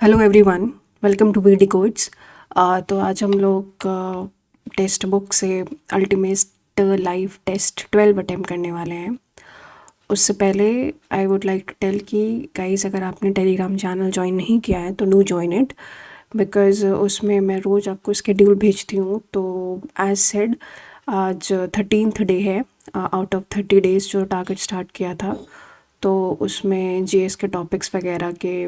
Hello everyone, welcome to VD codes. तो आज हम लोग टेक्स्ट बुक से अल्टीमेट लाइफ टेस्ट 12 अटेम्प्ट करने वाले हैं। उससे पहले I would like to tell कि गाइस, अगर आपने टेलीग्राम चैनल ज्वाइन नहीं किया है तो डू ज्वाइन इट, बिकॉज़ उसमें मैं रोज़ आपको स्केड्यूल भेजती हूँ। तो एज सेड, आज 13th डे है आउट ऑफ 30 डेज़ जो टारगेट स्टार्ट किया था। तो उसमें जीएस के टॉपिक्स वगैरह के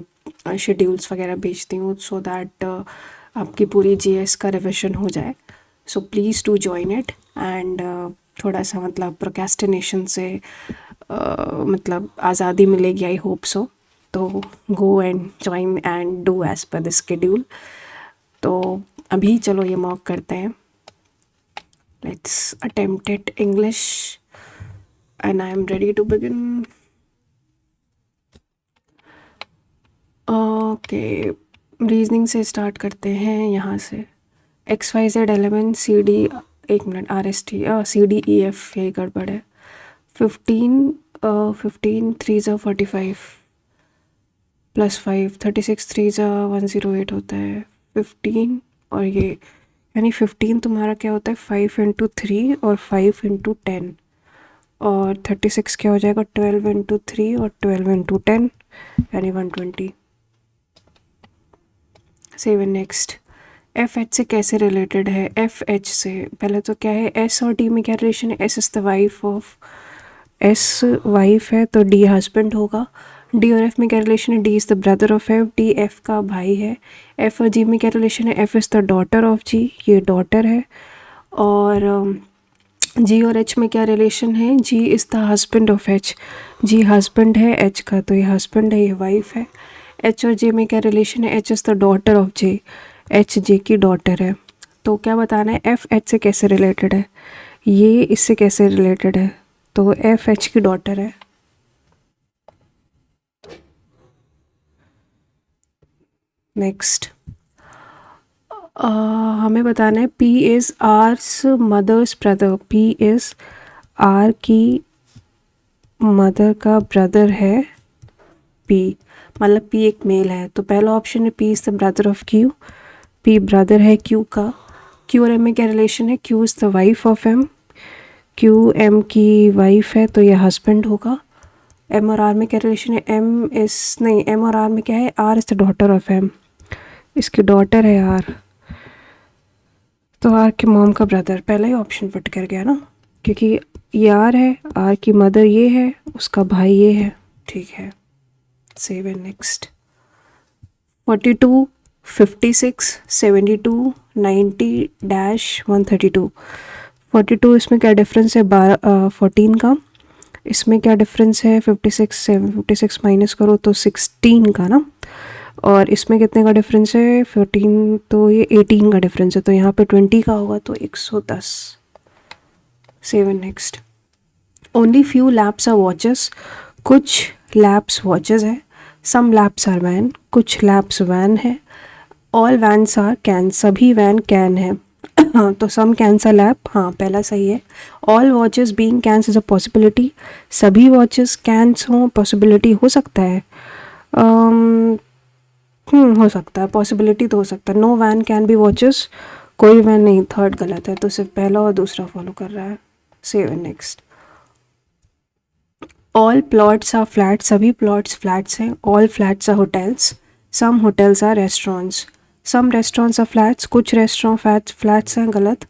शेड्यूल्स वगैरह भेजती हूँ सो दैट आपकी पूरी जीएस का रिविजन हो जाए। So please to join it and थोड़ा सा मतलब प्रोक्रेस्टिनेशन से मतलब आज़ादी मिलेगी, आई होप सो। तो go and join and do as per the schedule. तो अभी चलो ये मॉक करते हैं। Let's attempt it English and I am ready to begin. Okay, reasoning से स्टार्ट करते हैं यहाँ से। X Y Z element C D, एक minute, R S T C D E F, यही गड़बड़ है। 15 3 ज़ा 45 प्लस 5 36 3 ज़ा 108 होता है 15। और ये यानी 15 तुम्हारा क्या होता है 5 इंटू 3 और 5 इंटू 10, और 36 क्या हो जाएगा 12 इंटू 3 और 12 इंटू 10 यानी 120। सेवन नेक्स्ट, एफ एच से कैसे रिलेटेड है? एफ एच से पहले तो क्या है, एस और डी में क्या रिलेशन है? S is the wife of, S wife है तो डी हस्बैंड होगा। डी और एफ में क्या रिलेशन है? D is the brother of F, D F का भाई है। एफ और जी में क्या रिलेशन है? F is the daughter of G, ये डॉटर है। और जी और एच में क्या रिलेशन है? G is the husband of H, G husband है एच का, तो ये हस्बैंड है, ये वाइफ है। एच और जे में क्या रिलेशन है? H is the daughter of J, H J की डॉटर है। तो क्या बताना है, एफ एच से कैसे रिलेटेड है, ये इससे कैसे रिलेटेड है? तो एफ एच की डॉटर है। नेक्स्ट, हमें बताना है P is R's mother's brother, P is R की मदर का ब्रदर है पी, मतलब पी एक मेल है। तो पहला ऑप्शन है P is the brother of Q, P brother है क्यू का। क्यू और एम में क्या रिलेशन है? Q is the wife of M, Q M की वाइफ है तो ये हस्बैंड होगा। एम और आर में क्या रिलेशन है? एम इस नहीं, एम और आर में क्या है? R is the daughter of M, इसकी डॉटर है आर, तो आर के मॉम का ब्रदर। पहला ही ऑप्शन फिट कर गया ना, क्योंकि ये आर है, आर की मदर ये है, उसका भाई ये है। ठीक है, सेव एंड नेक्स्ट। 42 56 72 90 -132, 42 इसमें क्या डिफरेंस है? 14 का। इसमें क्या डिफरेंस है? 56 माइनस करो तो 16 का ना। और इसमें कितने का डिफरेंस है? 14, तो ये 18 का डिफरेंस है, तो यहाँ पे 20 का होगा तो 110। Seven next, only few laps are watches, कुछ लैप्स वॉचेस है। सम लैप्स आर वैन, कुछ लैप्स वैन है। ऑल वैन्स आर कैन, सभी वैन कैन है। तो सम कैंस आर लैप, हाँ पहला सही है। All watches being cans is a possibility, सभी वॉचेस कैंस हों, पॉसिबिलिटी हो सकता है। हो सकता है, पॉसिबिलिटी तो हो सकता है। Know when can be watches, कोई वैन नहीं, थर्ड गलत है, तो सिर्फ पहला और दूसरा फॉलो कर रहा है। Seven next, all plots are flat, सभी प्लॉट्स फ्लैट्स हैं। All flats are hotels, some hotels are restaurants, some restaurants are flats, कुछ रेस्टोरेंट फ्लैट्स हैं, गलत,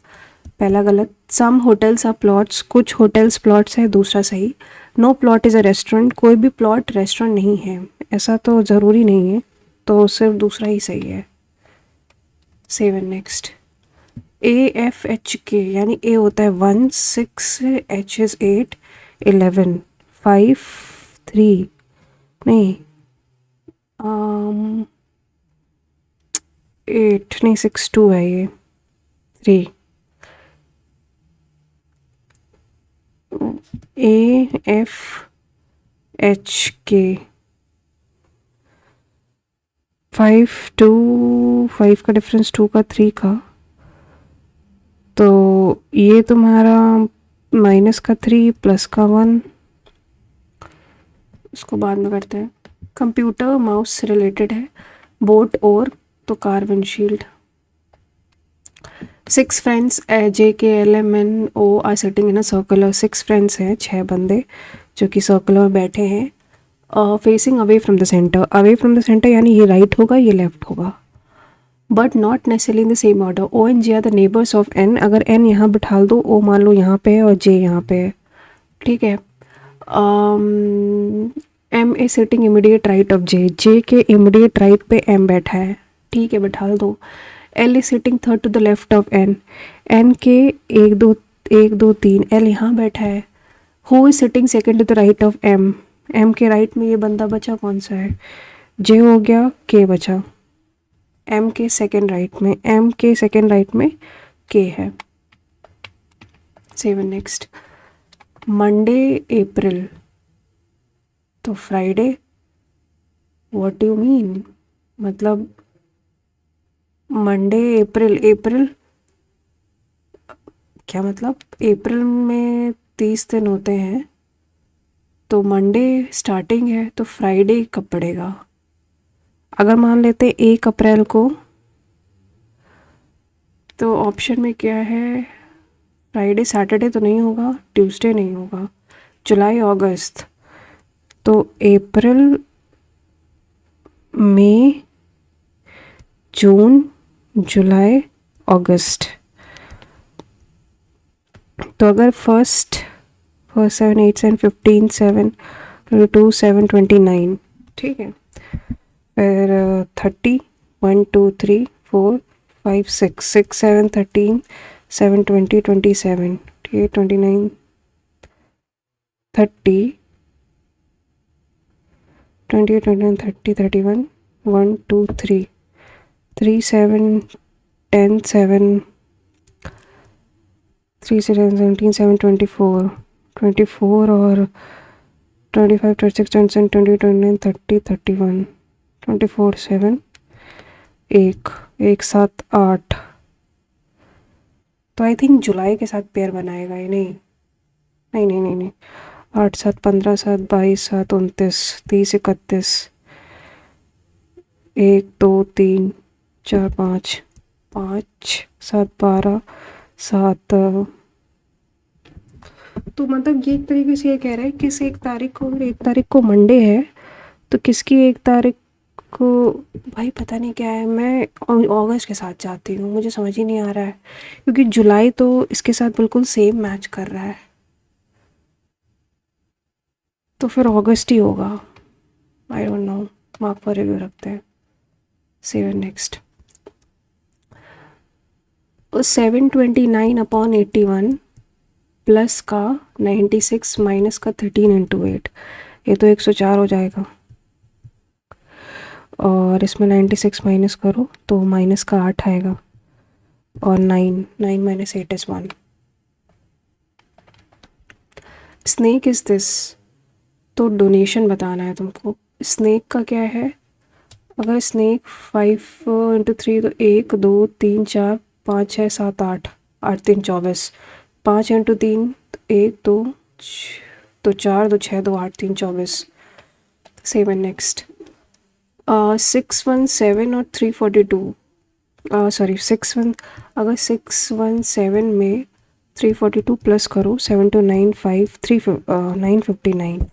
पहला गलत। सम होटल्स आर प्लॉट्स, कुछ होटल्स प्लॉट्स हैं, दूसरा सही। No plot is a restaurant, कोई भी प्लॉट रेस्टोरेंट नहीं है, ऐसा तो ज़रूरी नहीं है, तो सिर्फ दूसरा ही सही है। Seven next, A F H के, यानी ए होता है 1 6, एच इज़ 8 11 5 3, नहीं 8 नहीं 6 2 है, ये 3। ए एफ एच के 5 2, 5 का डिफरेंस 2 का 3 का, तो ये तुम्हारा माइनस का 3 प्लस का 1, इसको बाद में करते हैं। कंप्यूटर माउस से रिलेटेड है। बोट और तो car windshield. 6 friends JKLMNO are sitting in a circle. 6 friends हैं, 6 बंदे जो कि सर्कल में बैठे हैं facing away from the center. Away from the center यानी ये राइट होगा ये लेफ्ट होगा, but not necessarily in the same order. O and J are the neighbours of N। अगर N यहाँ बिठा दो, O मान लो यहाँ पे है और J यहाँ पे है, ठीक है। M a sitting immediate right of J। J के इमीडिएट राइट पे M बैठा है, ठीक है, बिठा दो। L is sitting third to the left of N। N के एक दो तीन, L यहाँ बैठा है। Who is sitting second to the right of M। M के राइट में ये बंदा बचा कौन सा है, J हो गया, K बचा। M के सेकेंड राइट में K है। 7 नेक्स्ट। मंडे अप्रैल तो Friday, what do you mean, मतलब मंडे अप्रैल क्या मतलब, अप्रैल में 30 दिन होते हैं तो मंडे स्टार्टिंग है तो फ्राइडे कब पड़ेगा। अगर मान लेते 1 अप्रैल को, तो ऑप्शन में क्या है, फ्राइडे सैटरडे तो नहीं होगा, ट्यूसडे नहीं होगा, जुलाई अगस्त, तो अप्रैल मई जून जुलाई अगस्त। तो अगर फर्स्ट 7 8 7 15 7 22 7 29, ठीक है, फिर 30 1 2 3 4 5 6 6 7 13 7 20 27 28 29 30 28 29 30 31 1 2 3 3 7 10 7 3 7 17 7 24 24 और 25 26 27 28 29 30 31 24 7 1 7 8। तो आई थिंक जुलाई के साथ पेयर बनाएगा ये, नहीं 8 7 15 7 22 7 29 30 31 1 2 3 4 5 5 7 12 7। तो मतलब ये एक तरीके से ये कह रहा है किस 1 तारीख को, अगर 1 तारीख को मंडे है तो किसकी 1 तारीख को, भाई पता नहीं क्या है, मैं अगस्त के साथ जाती हूँ, मुझे समझ ही नहीं आ रहा है क्योंकि जुलाई तो इसके साथ बिल्कुल सेम मैच कर रहा है, तो फिर अगस्त ही होगा। I don't know, mark for review रखते हैं। 7 नेक्स्ट। 729/81 प्लस का 96 माइनस का 13 × 8, ये तो 104 हो जाएगा, और इसमें 96 माइनस करो तो माइनस का 8 आएगा, और 9 - 8 = 1। स्नेक इज दिस, तो डोनेशन बताना है तुमको। स्नेक का क्या है, अगर स्नेक 5 × 3 तो 1 2 3 4 5 6 7 8 8 3 24, 5 × 3 तो 1 2 तो 4 2 6 2 8 3 24। 7 नेक्स्ट। 617 और 342, सॉरी 61, अगर 617 में 342 प्लस करो 7 2 9 5 959।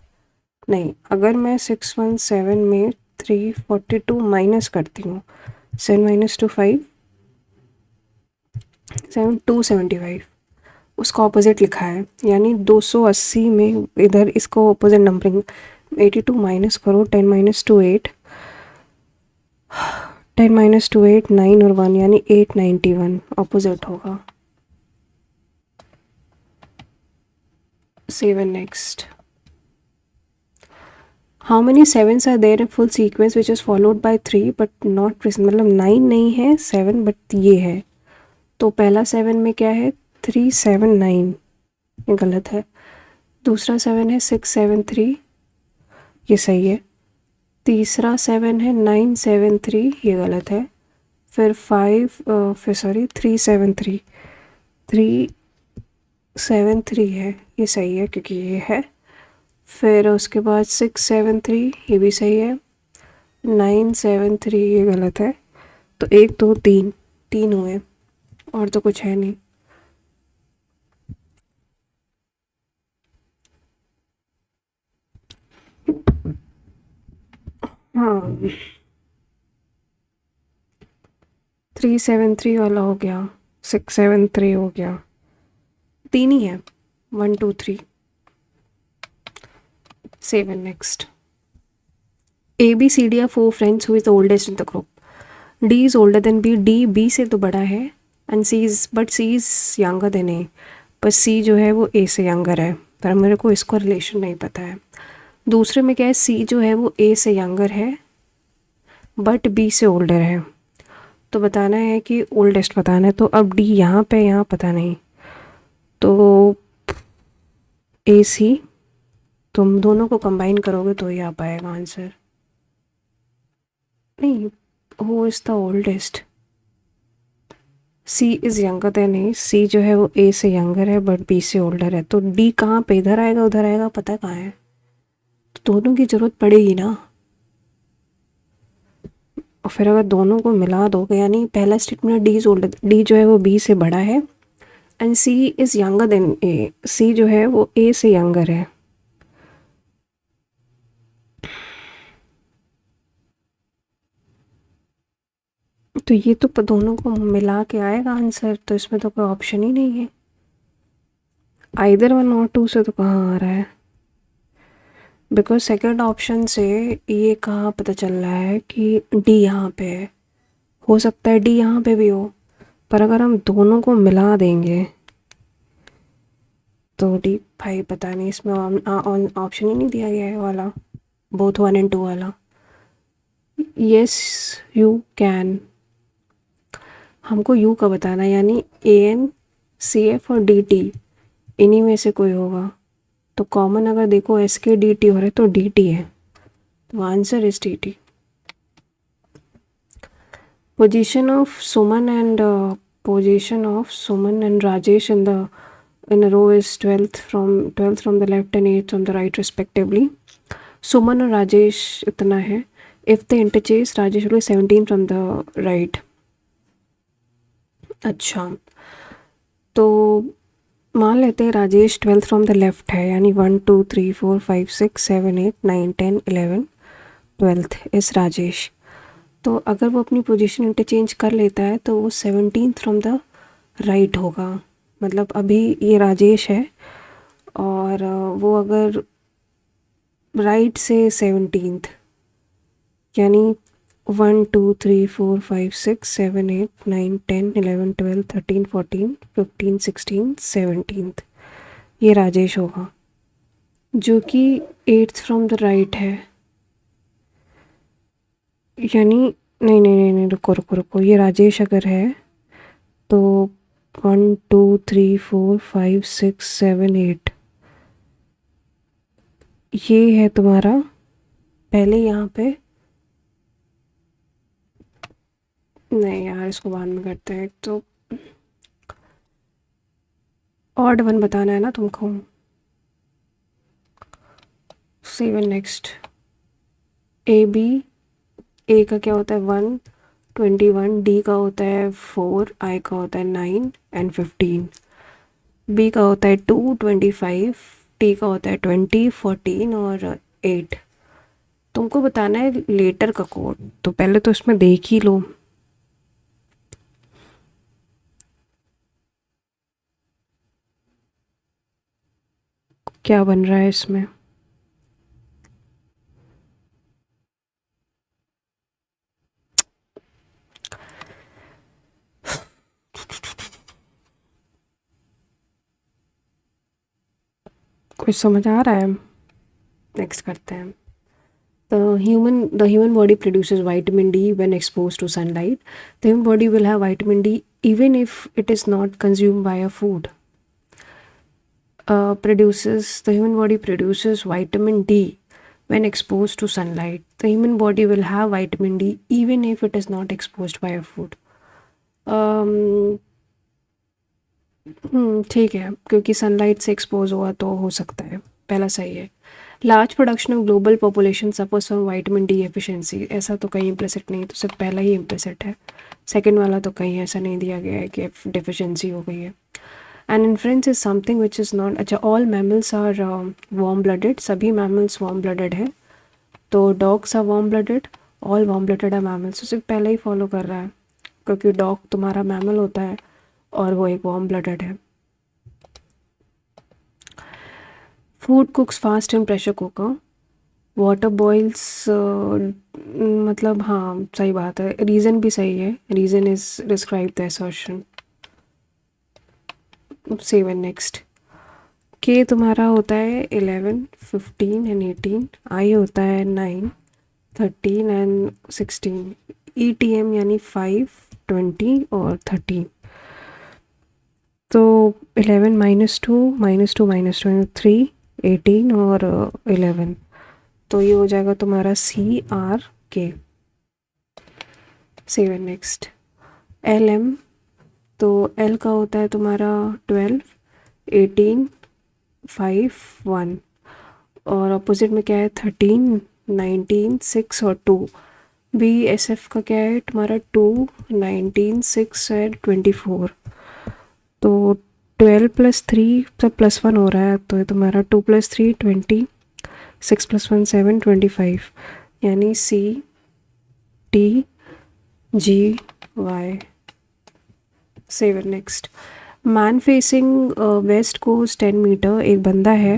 नहीं, अगर मैं 617 में 342 माइनस करती हूँ, 7 - 2 5 7 275, उसका ऑपोजिट लिखा है, यानी 280 में इधर इसको ऑपोजिट नंबरिंग 82 माइनस करो 10 - 2 8 10 - 2 8 9 और 1 यानी 891 ऑपोजिट होगा। 7 next. How many 7s are there in full sequence which is followed by 3 but not present, मतलब 9 नहीं है 7 बट ये है, तो पहला 7 में क्या है 379, ये गलत है। दूसरा 7 है 673, ये सही है। तीसरा 7 है 973, ये गलत है। फिर 373 373 है, ये सही है क्योंकि ये है। फिर उसके बाद 673, ये भी सही है। 973 ये गलत है। तो 1 2 3 3 हुए और तो कुछ है नहीं। हाँ 373 वाला हो गया, 673 हो गया, 3 ही है। 1 2 3 7 next. A B C D are 4 friends who is the oldest in the group. D is older than B, D B से तो बड़ा है, and C is younger than A, पर सी जो है वो ए से यंगर है, पर मेरे को इसका रिलेशन नहीं पता है। दूसरे में क्या है, सी जो है वो ए से यंगर है बट बी से ओल्डर है, तो बताना है कि ओल्डेस्ट बताना है। तो अब डी यहाँ पे, यहाँ पता नहीं, तो ए सी, तुम दोनों को कंबाइन करोगे तो ही आ पाएगा आंसर। नहीं, who is the oldest, C is younger than A, C जो है वो ए से यंगर है बट बी से ओल्डर है, तो डी कहाँ पे, इधर आएगा उधर आएगा, पता कहाँ है, तो दोनों की ज़रूरत पड़ेगी ना। और फिर अगर दोनों को मिला दोगे, यानी पहला statement D is older, D जो है वो बी से बड़ा है and C is younger than A, C जो है वो ए से यंगर है। तो ये तो दोनों को मिला के आएगा आंसर, तो इसमें तो कोई ऑप्शन ही नहीं है। आइदर 1 और 2 से तो कहाँ आ रहा है, बिकॉज सेकंड ऑप्शन से ये कहाँ पता चल रहा है कि डी यहाँ पे है। हो सकता है डी यहाँ पे भी हो, पर अगर हम दोनों को मिला देंगे तो डी, भाई पता नहीं, इसमें ऑप्शन ही नहीं दिया गया है वाला, बोथ 1 एंड 2 वाला। यस यू कैन, हमको यू का बताना है, यानी ए एन सी एफ और डी टी, इन्हीं में से कोई होगा। तो कॉमन अगर देखो एस के डी टी हो रहा है तो डी टी है, तो answer is D T. Position of Suman and position of Suman and Rajesh in a row is 12th from the left and 8th from the right respectively. Suman और राजेश इतना है, if they interchange Rajesh will be 17 from the right। अच्छा, तो मान लेते हैं Rajesh 12th from the left है, यानी 1 2 3 4 5 6 7 8 9 10 11 12th इज राजेश। तो अगर वो अपनी पोजीशन इंटरचेंज कर लेता है तो वो 17th फ्रॉम द राइट होगा, मतलब अभी ये राजेश है और वो अगर राइट से 17th, यानी 1 2 3 4 5 6 7 8 9 10 11 12 13 14 15 16 17th, ये राजेश होगा, जो कि 8th फ्रॉम द राइट है। यानी नहीं नहीं नहीं नहीं, रुको रुको रुको, ये राजेश अगर है तो 1 2 3 4 5 6 7 8, ये है तुम्हारा पहले यहाँ पे, नहीं यार इसको बाद में करते हैं। तो ऑड वन बताना है ना तुमको। 7 नेक्स्ट। ए बी, ए का क्या होता है 1 21, डी का होता है 4, आई का होता है 9 एंड 15, बी का होता है 2 25, टी का होता है 20 14 और 8। तुमको बताना है लेटर का कोड, तो पहले तो इसमें देख ही लो। क्या बन रहा है इसमें, कुछ समझ आ रहा है? नेक्स्ट करते हैं। The human body produces vitamin D when exposed to sunlight. The human body will have vitamin D even if it is not consumed by a food. The human body produces vitamin D when exposed to sunlight. The human body will have vitamin D even if it is not exposed by a food. ठीक है, क्योंकि sunlight से expose हुआ तो हो सकता है, पहला सही है। Large production of global population suffers from vitamin D efficiency, ऐसा तो कहीं इम्प्लिसिट नहीं है, तो सिर्फ पहला ही इम्प्लिसिट है, सेकंड वाला तो कहीं ऐसा नहीं दिया गया है कि डिफिशिएंसी हो गई है। And inference is something which is not, अच्छा all mammals are warm blooded, सभी मैमल्स वार्म ब्लडेड हैं, तो dogs are warm blooded, all warm blooded are mammals, तो सिर्फ पहले ही फॉलो कर रहा है क्योंकि डॉग तुम्हारा मैमल होता है और वो एक वार्म ब्लडेड है। Food cooks fast in pressure cooker, water boils, मतलब हाँ सही बात है, रीज़न भी सही है, reason is describe the assertion. Seven next, के तुम्हारा होता है 11, 15 एंड 18, आई होता है 9, 13 एंड 16, ई टी एम यानी 5, 20 और 13, तो 11 -2 -2 -2 3, 18 और 11, तो ये हो जाएगा तुम्हारा सी आर के। सेवन नेक्स्ट, एल एम, तो एल का होता है तुम्हारा 12, 18, 5, 1, और अपोजिट में क्या है 13, 19, 6 और 2। बी एस एफ का क्या है तुम्हारा 2, 19, 6 और 24, तो 12 + 3 सब +1 हो रहा है, तो ये तुम्हारा 2 + 3 20, 6 + 1 7, 25, यानी C T G Y. Seven next, man facing west coast 10 metre, एक बंदा है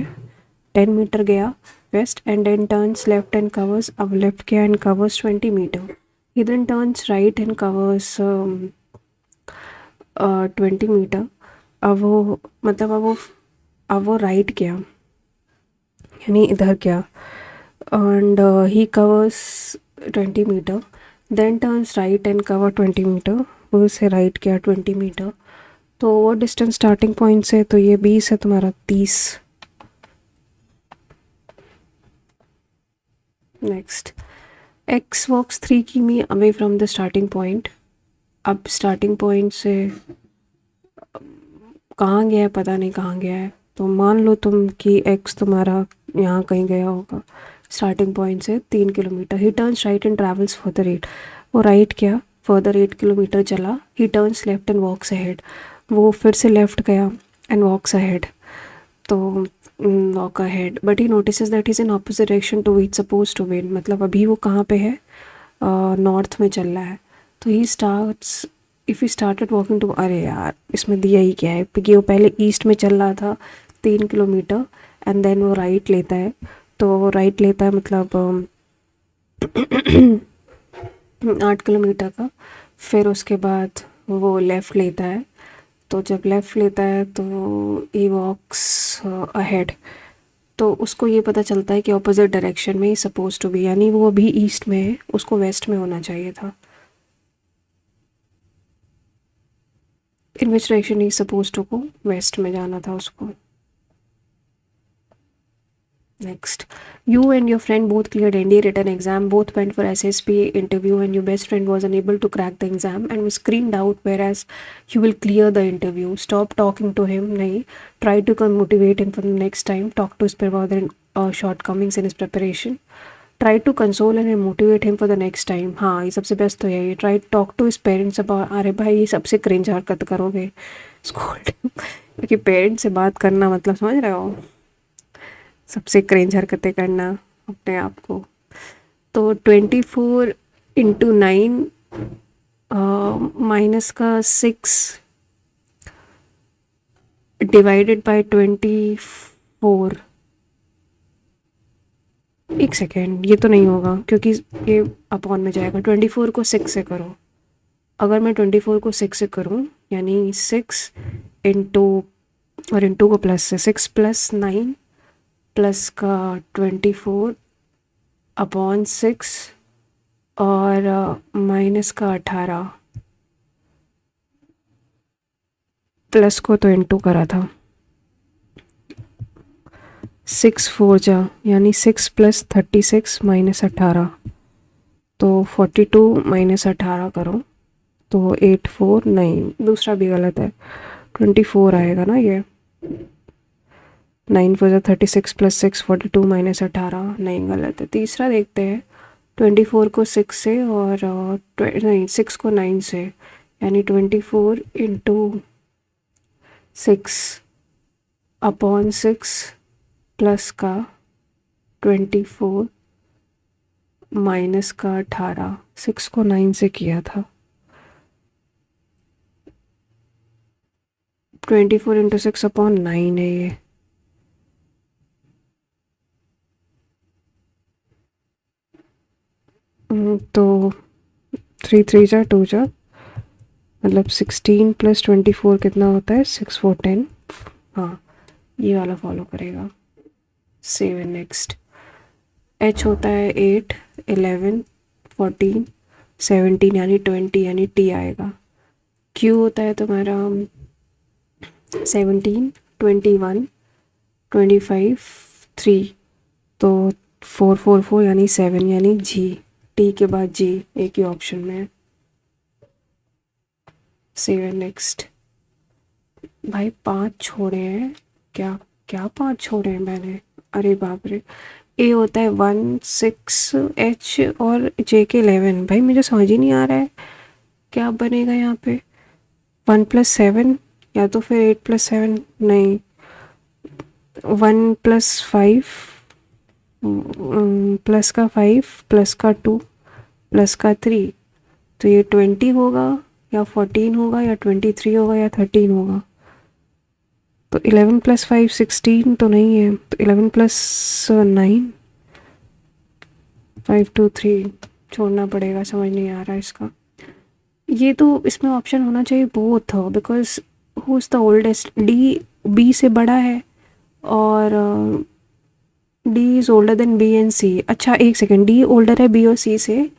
10 मीटर गया west and then turns left and covers, अब लेफ्ट गया and covers 20 metre, he then turns right and covers 20 metre, अब वो मतलब अब वो राइट गया यानी इधर गया and he covers 20 metre, then turns right and cover 20 metre, वो से राइट गया 20 मीटर, तो वो डिस्टेंस स्टार्टिंग पॉइंट से, तो ये 20 है तुम्हारा 30। नेक्स्ट, एक्स वॉक्स 3 किमी away from the starting point, अब स्टार्टिंग पॉइंट से कहाँ गया है पता नहीं कहाँ गया है, तो मान लो तुम कि एक्स तुम्हारा यहाँ कहीं गया होगा स्टार्टिंग पॉइंट से 3 kilometre, he turns right and travels further 8, वो राइट किया फर्दर 8 किलोमीटर चला, he turns left and walks ahead, वो फिर से लेफ्ट गया एंड वॉक्स अहेड, तो walk ahead, but he notices that is in opposite direction to which suppose to win, मतलब अभी वो कहाँ पे है नॉर्थ में चल रहा है, तो he starts if he started walking to, अरे यार इसमें दिया ही क्या है क्योंकि वो पहले ईस्ट में चल रहा था 3 किलोमीटर एंड देन वो राइट लेता है, तो वो राइट लेता है मतलब 8 किलोमीटर का, फिर उसके बाद वो लेफ़्ट लेता है, तो जब लेफ़्ट लेता है तो ही वॉक्स अहेड, तो उसको ये पता चलता है कि ऑपोजिट डायरेक्शन में ही सपोज टू बी, यानी वो अभी ईस्ट में है, उसको वेस्ट में होना चाहिए था, इन विच डायरेक्शन ही सपोज टू को वेस्ट में जाना था उसको। Next, you and your friend both cleared NDA written exam, both went for SSP interview and your best friend was unable to crack the exam and was screened out whereas you will clear the interview. Stop talking to him, nahi. Try to motivate him for the next time. Talk to his brother and shortcomings in his preparation. Try to console and motivate him for the next time. हाँ ये सबसे best तो यही, try to talk to his parents about, अरे भाई ये सबसे cringe हरकत करोगे स्कूल क्योंकि पेरेंट्स से बात करना मतलब समझ रहे हो, सबसे क्रेंज हरकतें करना अपने आप को, तो 24 × 9 माइनस का 6 डिवाइडेड बाय 24, एक सेकेंड ये तो नहीं होगा क्योंकि ये अपॉन में जाएगा, 24 को 6 से करो, अगर मैं 24 को 6 से करूँ यानी 6 इंटू, और इंटू को प्लस से 6 + 9 प्लस का 24 अपॉन 6 और माइनस का 18, प्लस को तो इंटू करा था, 6 4 जा यानी 6 + 36 - 18, तो 42 - 18 करो तो 84, नहीं दूसरा भी गलत है, 24 आएगा ना ये, 9 4 जा 36 प्लस 6 42 माइनस 18, नहीं गलत है। तीसरा देखते हैं, 24 को 6 से और नहीं 6 को 9 से, यानी 24 इंटू 6 अपॉन 6 प्लस का 24 माइनस का 18, 6 को 9 से किया था। 24 इंटू 6 अपॉन 9 है ये। तो 3 3 जा 2 जा, मतलब 16 प्लस 24 कितना होता है, 6 4 10। हाँ, ये वाला फॉलो करेगा। 7 नेक्स्ट। एच होता है 8 11 14 17 यानी 20, यानी टी आएगा। क्यू होता है तुम्हारा 17 21 25 3, तो 4 4 4 यानी 7, यानी जी। टी के बाद जी एक ही ऑप्शन में है। 7 नेक्स्ट। भाई 5 छोड़े हैं क्या? क्या 5 छोड़े हैं मैंने? अरे बाप रे। ए होता है 1 6 एच और जे के 11। भाई मुझे समझ ही नहीं आ रहा है क्या बनेगा यहाँ पे। 1 प्लस 7 या तो फिर 8 प्लस 7, नहीं 1 प्लस 5 प्लस का 5 प्लस का 2 प्लस का 3, तो ये 20 होगा या 14 होगा या 23 होगा या 13 होगा। तो 11 प्लस 5 16 तो नहीं है, तो 11 प्लस 9 5 2 3 छोड़ना पड़ेगा, समझ नहीं आ रहा इसका। ये तो इसमें ऑप्शन होना चाहिए both, because who is the oldest. D B से बड़ा है और D is older than B and C. अच्छा एक सेकेंड, डी ओल्डर है बी और सी से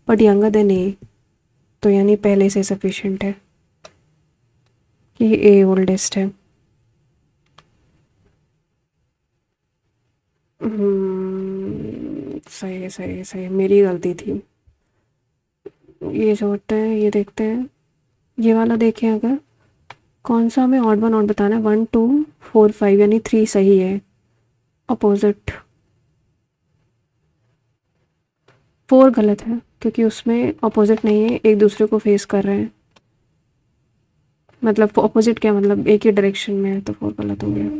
बट यंगर देन ए, तो यानी पहले से सफिशिएंट है कि ए ओल्डेस्ट है। सही है सही है सही है, मेरी गलती थी। ये छोड़ते हैं, ये देखते हैं। ये वाला देखें, अगर कौन सा हमें ऑड वन ऑड बताना है। 1 2 4 5 यानी 3 सही है। अपोजिट 4 गलत है क्योंकि उसमें अपोजिट नहीं है, एक दूसरे को फेस कर रहे हैं। मतलब अपोजिट क्या, मतलब एक ही डायरेक्शन में है, तो 4 गलत हो गया।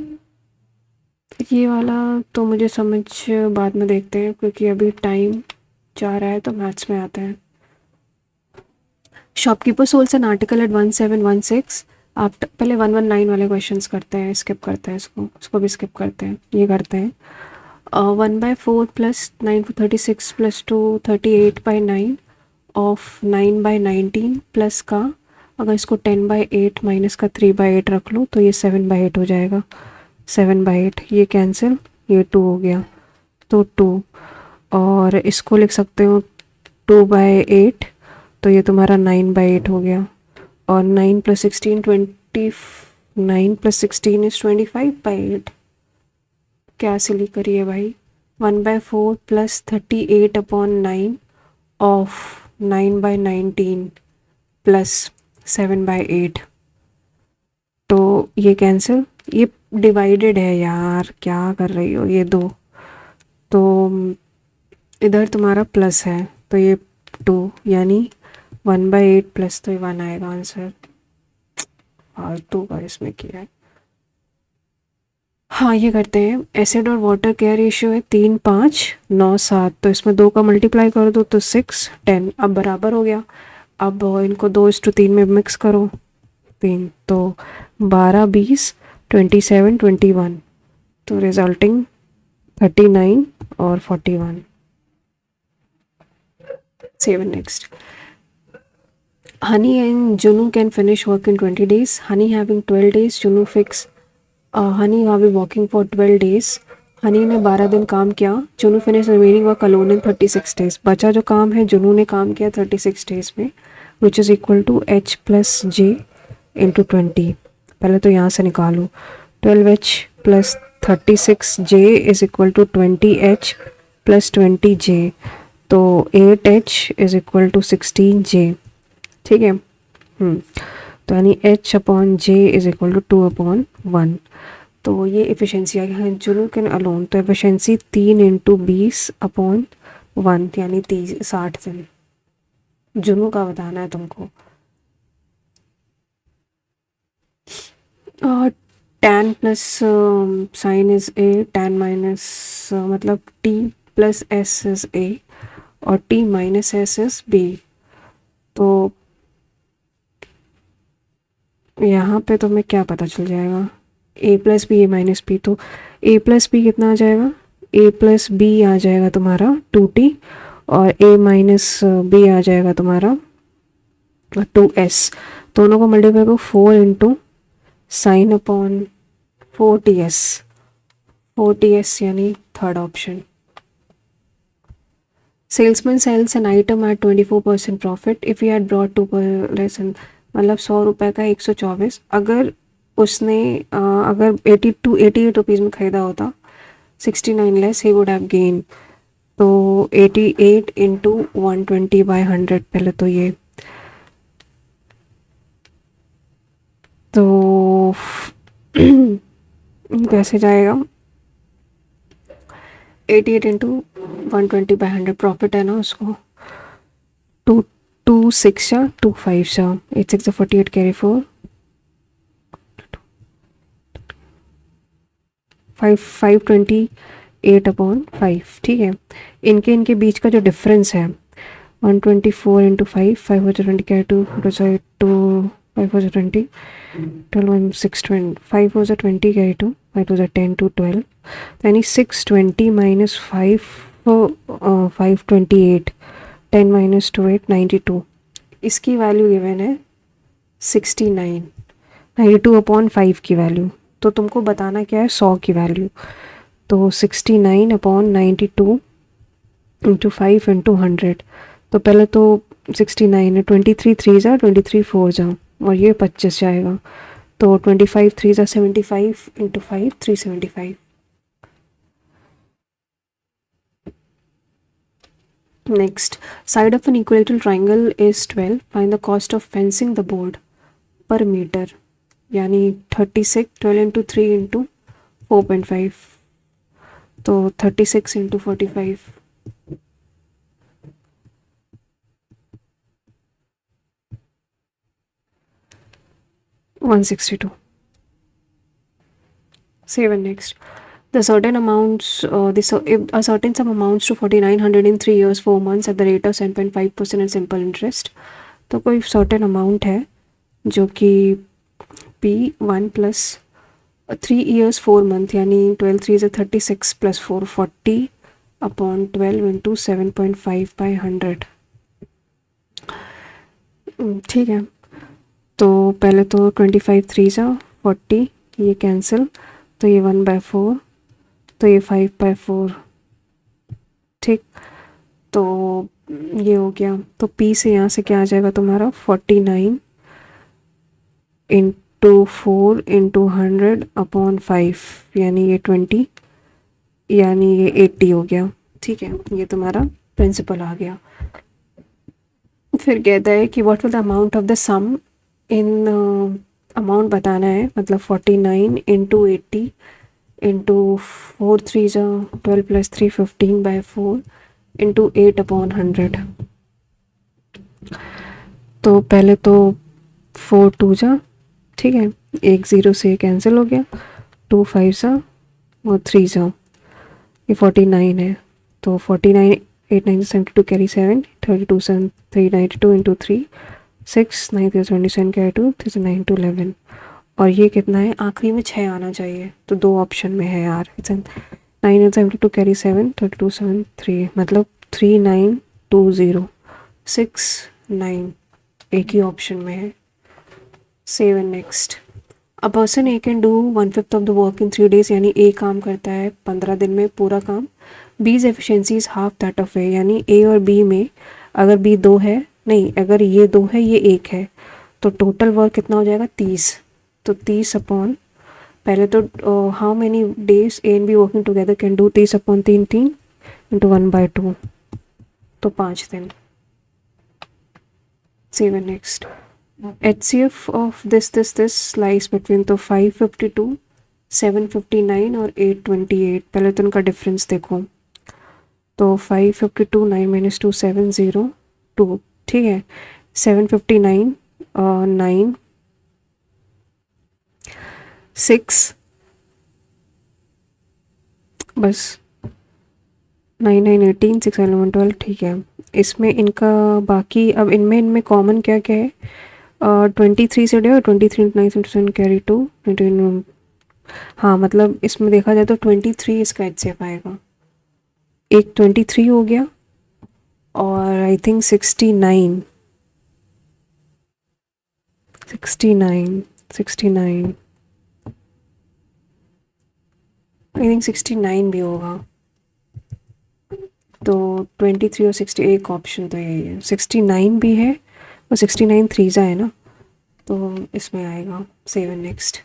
ये वाला तो मुझे समझ बाद में देखते हैं क्योंकि अभी टाइम जा रहा है, तो मैथ्स में आते हैं। Shopkeeper sells an article at 1716। आप पहले 119 वाले क्वेश्चंस करते हैं, स्किप करते हैं इसको भी स्किप करते हैं, ये करते हैं। 1/4 प्लस 9 36 प्लस 2 38/9 ऑफ 9/19 प्लस का, अगर इसको 10/8 माइनस का 3/8 रख लो तो ये 7/8 हो जाएगा। 7/8 ये कैंसिल, ये 2 हो गया तो 2, और इसको लिख सकते हो 2/8, तो ये तुम्हारा 9/8 हो गया। और 9 प्लस 16 20, 9 प्लस 16 इज 25/8। क्या सिली करिए भाई। 1/4 प्लस 38/9 ऑफ 9/19 प्लस 7/8, तो ये कैंसिल, ये डिवाइडेड है यार, क्या कर रही हो। ये 2, तो इधर तुम्हारा प्लस है तो ये 2, यानी 1/8 प्लस, तो ये 1 आएगा आंसर। फालतू का इसमें किया है। हाँ ये करते हैं। एसिड और वाटर क्या रेशियो है, 3 5 9 7, तो इसमें 2 का मल्टीप्लाई कर दो तो 6 10, अब बराबर हो गया। अब इनको 2:3 में मिक्स करो, 3 तो 12 20 27 21, तो रिजल्टिंग 39 और 41। 7 next. Honey and Junu can finish work in 20 days. Honey having 12 days, Junu fix. Honey have been working for 12 days. Honey ने 12 दिन काम किया। Junu finish remaining work alone in 36 days. बचा जो काम है Junu ने काम किया 36 days में, which is equal to h plus j into 20। पहले तो यहाँ से निकालो, 12h plus 36j is equal to 20h plus 20j, तो 8h is equal to 16j। ठीक है। तो यानी h upon j is equal to 2/1। तो ये एफिशिएंसी आ गया जुनू कैन अलोन, तो एफिशिएंसी 3 × 20/1 यानी 60 दिन। जुनू का बताना है तुमको। और tan plus sign is a, tan minus मतलब t plus s is a और t minus s is b। तो यहाँ पे तुम्हें क्या पता चल जाएगा, a plus b a minus b, तो a प्लस बी कितना आ जाएगा, a प्लस बी आ जाएगा तुम्हारा 2t और a माइनस बी आ जाएगा तुम्हारा 2s। दोनों को मल्टीप्लाई करो 4 × साइन अपॉन 4ts, 4ts यानी third option. Salesman sells an item at 24% profit if you had brought 2%, मतलब 100 रुपये का 124, अगर उसने अगर 88 रुपीज़ में ख़रीदा होता 69 less he would have gain. तो 88 × 120/100, पहले तो ये तो कैसे जाएगा, 88 × 120/100 प्रॉफिट है ना उसको, 2 6 2 5 8 6 48 कैरी 4 528/5, ठीक है। इनके बीच का जो डिफरेंस है 124 × 5, 5 हो जाए 20 कैरी 2 2 5 हो जाए 20 12 1 6 20 5 हो जाए 20 कैरी 2 5 हो जाए 10 2 12, यानी 620 माइनस 5 528, 10 माइनस 2 8 92, इसकी वैल्यू गिवन है 69, 92/5 की वैल्यू। तो तुमको बताना क्या है 100 की वैल्यू, तो 69/92 × 5 × 100। तो पहले तो 69 है, 23 3 जा 23 4 जा और ये 25 जाएगा, तो 25 3 जा 75 × 5 375। Next, side of an equilateral triangle is 12, find the cost of fencing the board पर मीटर, यानी 36, 12 × 3 × 4.5, तो 36 × 45 162। Seven next. The certain amounts, if a certain sum amounts to 4,900 in 3 years 4 months at the rate of 7.5% and simple interest, तो कोई certain amount है जो कि P1 plus 3 years 4 month यानी 12 3 is 36 plus 4 40/12 into 7.5/100, ठीक है। तो पहले तो 25 3 जा 40, ये कैंसिल, तो ये 1/4, तो ये 5/4, ठीक। तो ये हो गया, तो P से यहाँ से क्या आ जाएगा तुम्हारा 49 × 4 × 100/5, यानी ये 20, यानी ये 80 हो गया, ठीक है। ये तुम्हारा प्रिंसिपल आ गया। फिर कहता है कि what will the amount of the sum in, amount बताना है, मतलब 49 × 80 × 4 3 जा 12 + 3 15/4 × 8/100। तो पहले तो 4 2 जा, ठीक है, 1 0 से कैंसिल हो गया, 2 5 जा और 3 जा, ये 49 है, तो 49 8 9 72 कैरी 7 32 7 392 × 3 6 9 27 कैरी 2 9 2 11, और ये कितना है, आखिरी में 6 आना चाहिए, तो 2 ऑप्शन में है यार। 9 72 कैरी 7 32 7 3, मतलब 3 9 2 0 6 9, एक ही ऑप्शन में है। 7 next, a person A can do 1/5 of the work in 3 days, यानी ए काम करता है 15 दिन में पूरा काम। B's efficiency is half that of A, यानी ए और बी में अगर बी 2 है, नहीं अगर ये 2 है ये 1 है, तो टोटल वर्क कितना हो जाएगा 30, तो 30 अपॉन, पहले तो how many days A and be working together can do 30/3 3 × 1/2, तो 5 दिन। 7 next, HCF of this lies between, तो 552 759 और 828, पहले तो उनका डिफरेंस देखो। तो 552, 9 माइनस 2 702, ठीक है। 759 9 6, बस 9 9 18 6 11 12, ठीक है। इसमें इनका बाकी अब इनमें कॉमन क्या क्या है? 23 से डे, 23 9 7 कैरी 2 20। हाँ, मतलब इसमें देखा जाए तो 23 इसका एच सी एफ आएगा। एक 23 हो गया, और आई थिंक 69 69 69, आई थिंक 69 भी होगा। तो 23 और 60, एक ऑप्शन तो यही है, 69 भी है और 69 थ्रीजा है ना, तो इसमें आएगा 7 next.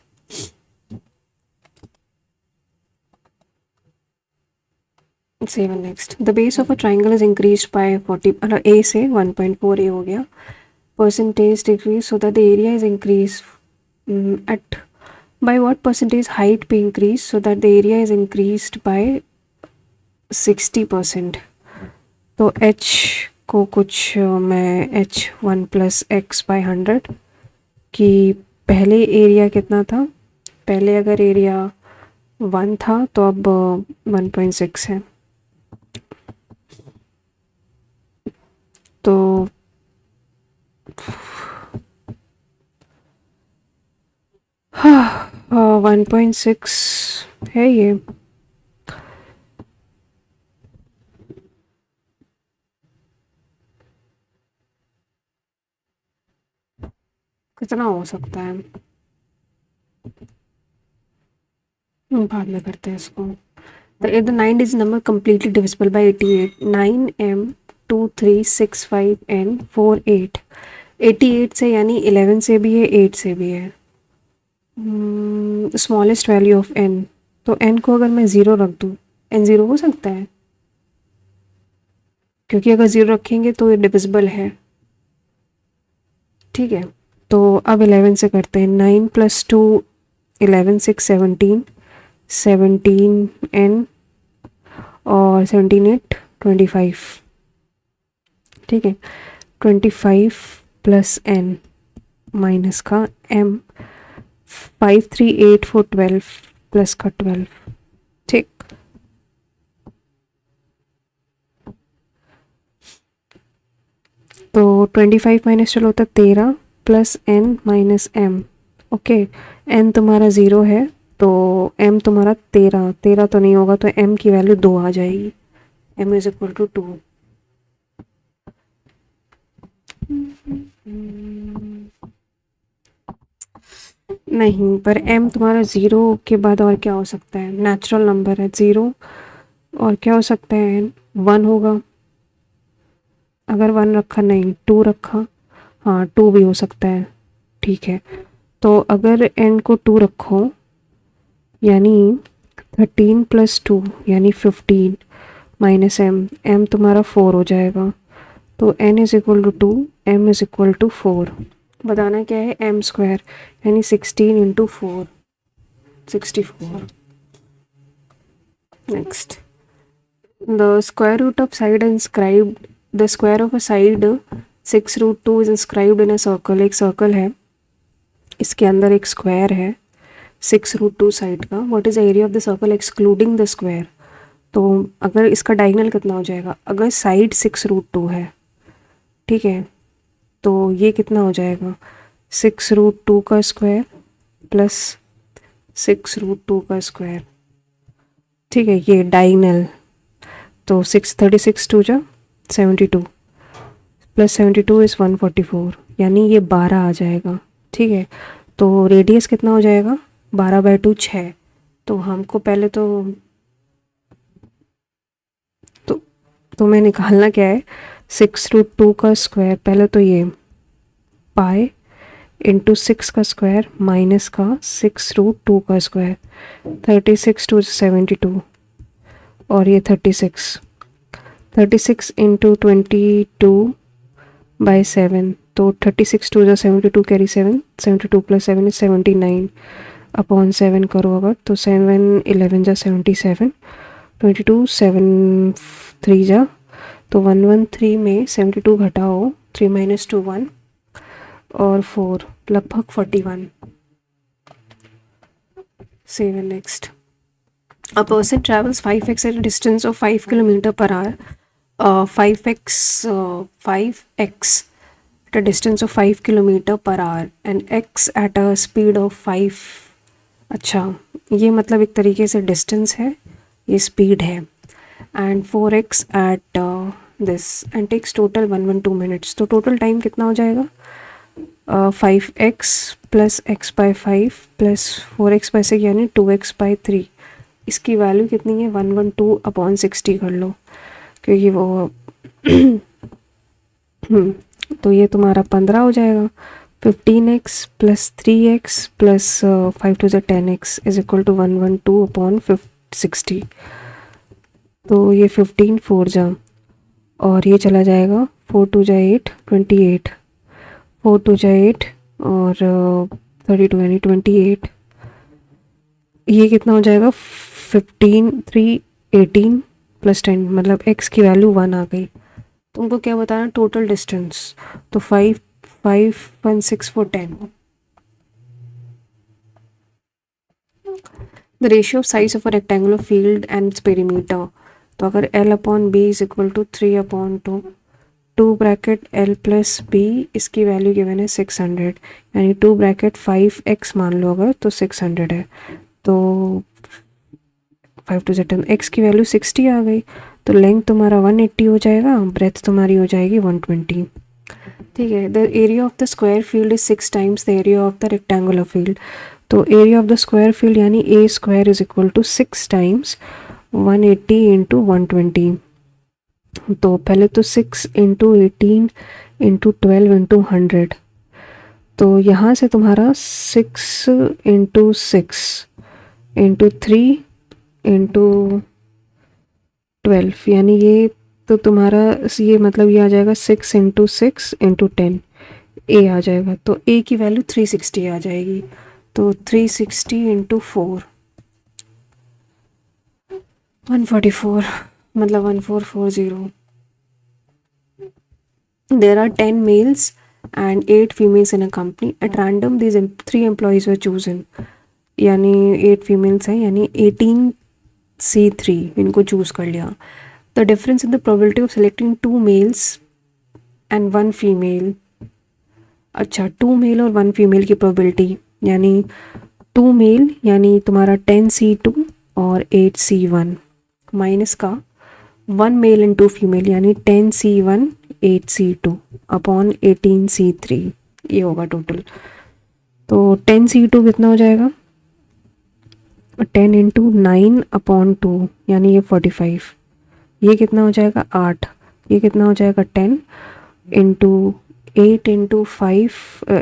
Seven next, the base of a triangle is increase by 40, मतलब ए से 1.4 ए हो गया, percentage decrease so that the area is increase at by what percentage, height पे increase so that the area is increased by 60%। तो H को कुछ मैं h1 plus x by 100 कि पहले एरिया कितना था, पहले अगर एरिया 1 था तो अब 1.6 है। तो 1.6 है ये। कितना हो सकता है, बाद में करते हैं इसको। The 9 digit number completely divisible by 88, 9m 2 3 6 5 n 4 8, 88 से यानी 11 से भी है 8 से भी है। स्मॉलेस्ट वैल्यू ऑफ n, तो n को अगर मैं ज़ीरो रख दूँ, n ज़ीरो हो सकता है, क्योंकि अगर ज़ीरो रखेंगे तो ये डिविजिबल है, ठीक है। तो अब 11 से करते हैं, 9 + 2 11 6 17, 17 n और 17 8 25, ठीक है। 25 + n माइनस का m, 5 3 8 4 12 प्लस का 12, ठीक। तो 25 माइनस चलो होता 13 plus n minus m, okay. n तुम्हारा 0 है तो m तुम्हारा 13, 13 तो नहीं होगा, तो m की वैल्यू 2 आ जाएगी, m इज इक्वल टू 2। नहीं, पर m तुम्हारा 0 के बाद और क्या हो सकता है, नेचुरल नंबर है 0, और क्या हो सकता है, 1 होगा, अगर 1 रखा, नहीं 2 रखा, हाँ 2 भी हो सकता है, ठीक है। तो अगर n को 2 रखो यानी 13 + 2 यानी 15 माइनस m तुम्हारा 4 हो जाएगा, तो n is equal to 2, m is equal to 4। बताना क्या है, m स्क्वायर यानी 16 × 4, 64। Next, the square root of side inscribed, the square of a side 6√2 is inscribed in a circle, एक सर्कल है, इसके अंदर एक स्क्वायर है 6√2 साइड का, what is the area of the circle excluding the square. तो अगर इसका डायगोनल कितना हो जाएगा, अगर साइड 6√2 है, ठीक है, तो ये कितना हो जाएगा, 6√2 का स्क्वायर प्लस 6√2 का स्क्वायर, ठीक है, ये डायगोनल। तो 636 2 जा 72 प्लस 72 इज़ 144, यानी ये 12 आ जाएगा, ठीक है। तो रेडियस कितना हो जाएगा, 12/2 6। तो हमको पहले तो मैं निकालना क्या है, 6√2 का स्क्वायर, पहले तो ये पाई इंटू 6 का स्क्वायर माइनस का 6√2 का स्क्वायर, 36 2 72, और ये 36 × 22/7, तो 36 2 72 कैरी 7, 72 + 7 इज 79, अपॉन 7 करो अगर, तो 7 11 जा 77, 22 7 3 जा, तो 113 में 72 घटाओ, 3 माइनस 2 1 और 4 लगभग 41। 7 next, a person travels 5x at a distance of 5 kilometer per hour, 5x at a distance of 5 kilometer per hour and x at a speed of 5। अच्छा, ये मतलब एक तरीके से डिस्टेंस है, ये स्पीड है। And 4x at this and takes total 112 minutes, तो टोटल टाइम कितना हो जाएगा? 5x plus x by 5 plus 4x by 6 यानी 2x बाई 3। इसकी वैल्यू कितनी है? 112 अपॉन 60 कर लो, क्योंकि वो तो ये तुम्हारा 15 हो जाएगा। 15x plus 3x plus 5 to ज़ 10x is equal to 112 upon 60। तो ये 15 4 जा और ये चला जाएगा, 4 2 जा 8 28, 4 2 जा 8 और 32 यानी 28। ये कितना हो जाएगा? 15 3 18 प्लस 10 मतलब x की वैल्यू 1 आ गई। तुमको क्या बताना? टोटल डिस्टेंस, तो 5 5 1 6 4 10। The ratio of size of a rectangular field and its perimeter, तो अगर L upon B is equal to 3 upon 2 bracket L plus B, इसकी वैल्यू गिवन है 600, यानी 2 ब्रैकेट 5x मान लो अगर, तो 600 है, तो 5 टू 10 x की वैल्यू 60 आ गई। तो लेंथ तुम्हारा 180 हो जाएगा, ब्रेथ तुम्हारी हो जाएगी 120। ठीक है। The area of the square field is 6 times the area of the rectangular field, तो area of the square field यानी A square is equal to 6 times 180 into 120। तो पहले तो 6 इंटू 18 इंटू 12 इंटू 100, तो यहाँ से तुम्हारा 6 इंटू 6 इंटू 3 इंटू 12 यानी ये, तो तुम्हारा ये मतलब ये आ जाएगा 6 इंटू 6 इंटू 10 ए आ जाएगा, तो ए की वैल्यू 360 आ जाएगी। तो 360 इंटू 4 144 मतलब 1440। There are 10 males and 8 females in a company. At random, these 3 employees were chosen. यानी 8 females हैं, यानी 18C3 इनको चूज़ कर लिया। The difference in the probability of selecting 2 males and 1 female, अच्छा 2 मेल और 1 फीमेल की प्रोबेबिलिटी, यानी 2 मेल यानी तुम्हारा 10C2 और 8C1 माइनस का 1 मेल एंड 2 फीमेल यानी 10C1 8C2 अपॉन 18C3, ये होगा टोटल। तो 10C2 कितना हो जाएगा? 10 इंटू 9 अपॉन 2 यानी ये 45। ये कितना हो जाएगा? 8। ये कितना हो जाएगा? 10 इंटू 8 इंटू 5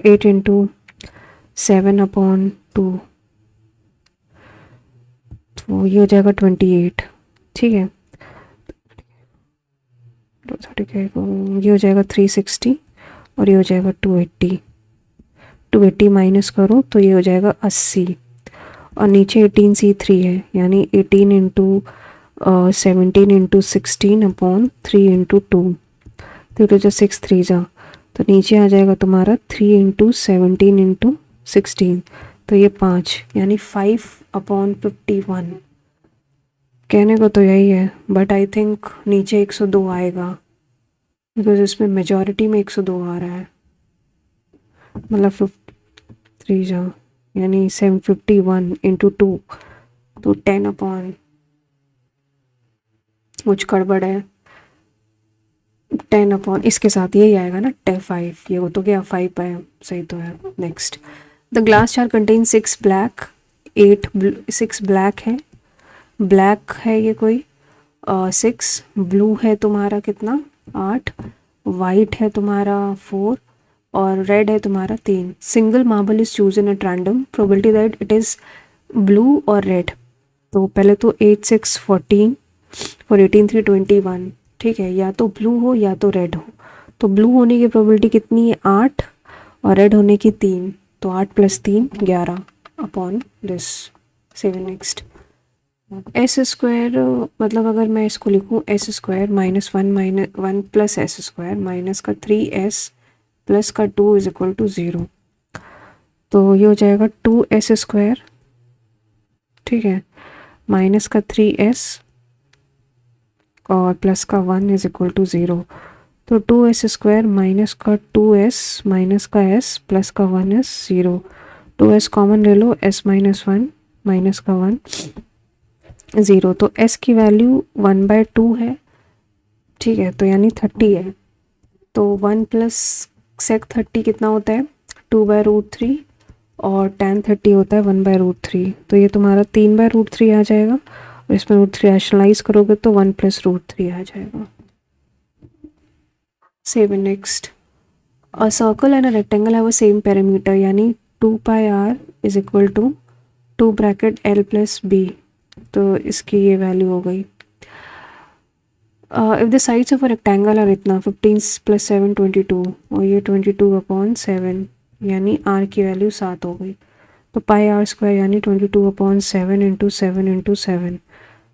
8 इंटू 7 अपॉन 2, तो ये हो जाएगा 28। ठीक है, ये हो जाएगा 360 और ये हो जाएगा 280। 280 माइनस करो तो ये हो जाएगा 80 और नीचे 18C3 है, यानी 18 इंटू 17 इंटू 16 अपॉन 3 इंटू 2, 3 जो 6 3 जा, तो नीचे आ जाएगा तुम्हारा 3 इंटू 17 इंटू 16, तो ये 5 यानी 5 अपॉन 51। कहने को तो यही है, बट आई थिंक नीचे 102 आएगा, बिकॉज इसमें मेजॉरिटी में 102 आ रहा है, मतलब 53 जा यानी 751 इंटू 2, तो 10 अपॉन कुछ गड़बड़ है, 10 अपॉन इसके साथ यही आएगा ना 5, ये वो तो क्या 5 है, सही तो है। Next, the glass jar contain 6 black 6 black है, ब्लैक है ये कोई 6, ब्लू है तुम्हारा कितना 8, वाइट है तुम्हारा 4 और रेड है तुम्हारा 3। Single marble is chosen at random, probability that it is blue और रेड। तो पहले तो 8 6 14 और 18 3 21, ठीक है, या तो ब्लू हो या तो रेड हो। तो ब्लू होने की प्रोबेबिलिटी कितनी है 8 और रेड होने की 3, तो 8 plus 3 11, upon this. 7 next. S square मतलब अगर मैं इसको लिखूँ S square -1 plus S square minus का 3s प्लस का 2 इज इक्वल टू 0। तो ये हो जाएगा 2s स्क्वायर, ठीक है, माइनस का 3s और प्लस का 1 इज इक्वल टू 0। तो 2s स्क्वायर माइनस का 2s माइनस का s प्लस का 1 इज 0। 2s कॉमन ले लो, s -1 माइनस का 1 0। तो s की वैल्यू 1/2 है, ठीक है, तो यानी 30 है। तो 1 प्लस सेक 30 कितना होता है 2/√3 और tan 30 होता है 1/√3। तो ये तुम्हारा 3/√3 आ जाएगा और इसमें √3 रैशनलाइज करोगे तो 1 + √3 आ जाएगा। 7 next. A circle and a rectangle have a same parameter, यानी 2πr is equal to 2 bracket l + b। तो इसकी ये वैल्यू हो गई। If the sides of a rectangle are इतना 15 + 7 22 और ये 22/7, यानी r की वैल्यू 7 हो गई। तो πr² यानी 22/7 × 7 × 7,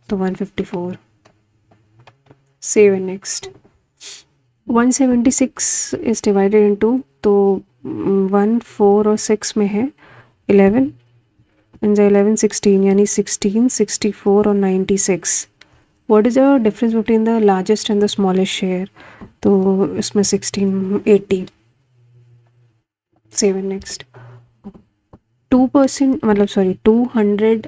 तो 154। 7 नेक्स्ट। 176 इज डिवाइडेड इनटू, तो 1 4 और 6 में है 11 इन द 11 16, यानी 16 64 और 96। What is the difference between the largest and the smallest share? तो इसमें 16 80। 7 नेक्स्ट। 2% मतलब सॉरी 200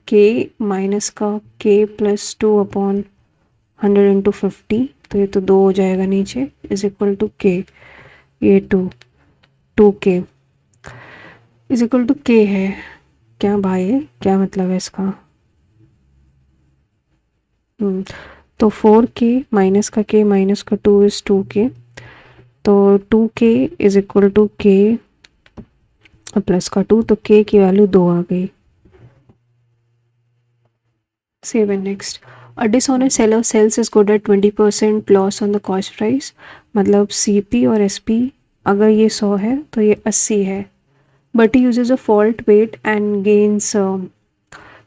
k माइनस का k + 2/100 × 50, तो ये तो 2 हो जाएगा नीचे, इज इक्वल टू k, ये 2k is equal to k है। क्या भाई है, क्या मतलब है इसका? तो 4k माइनस का k माइनस का 2 इज 2k, तो 2k is equal to k plus का 2, तो k की वैल्यू 2 आ गई। 7 next. A dishonest seller sales is good at 20% loss on the cost price, मतलब CP और SP अगर ये 100 है तो ये 80 है, but he uses a fault weight and gains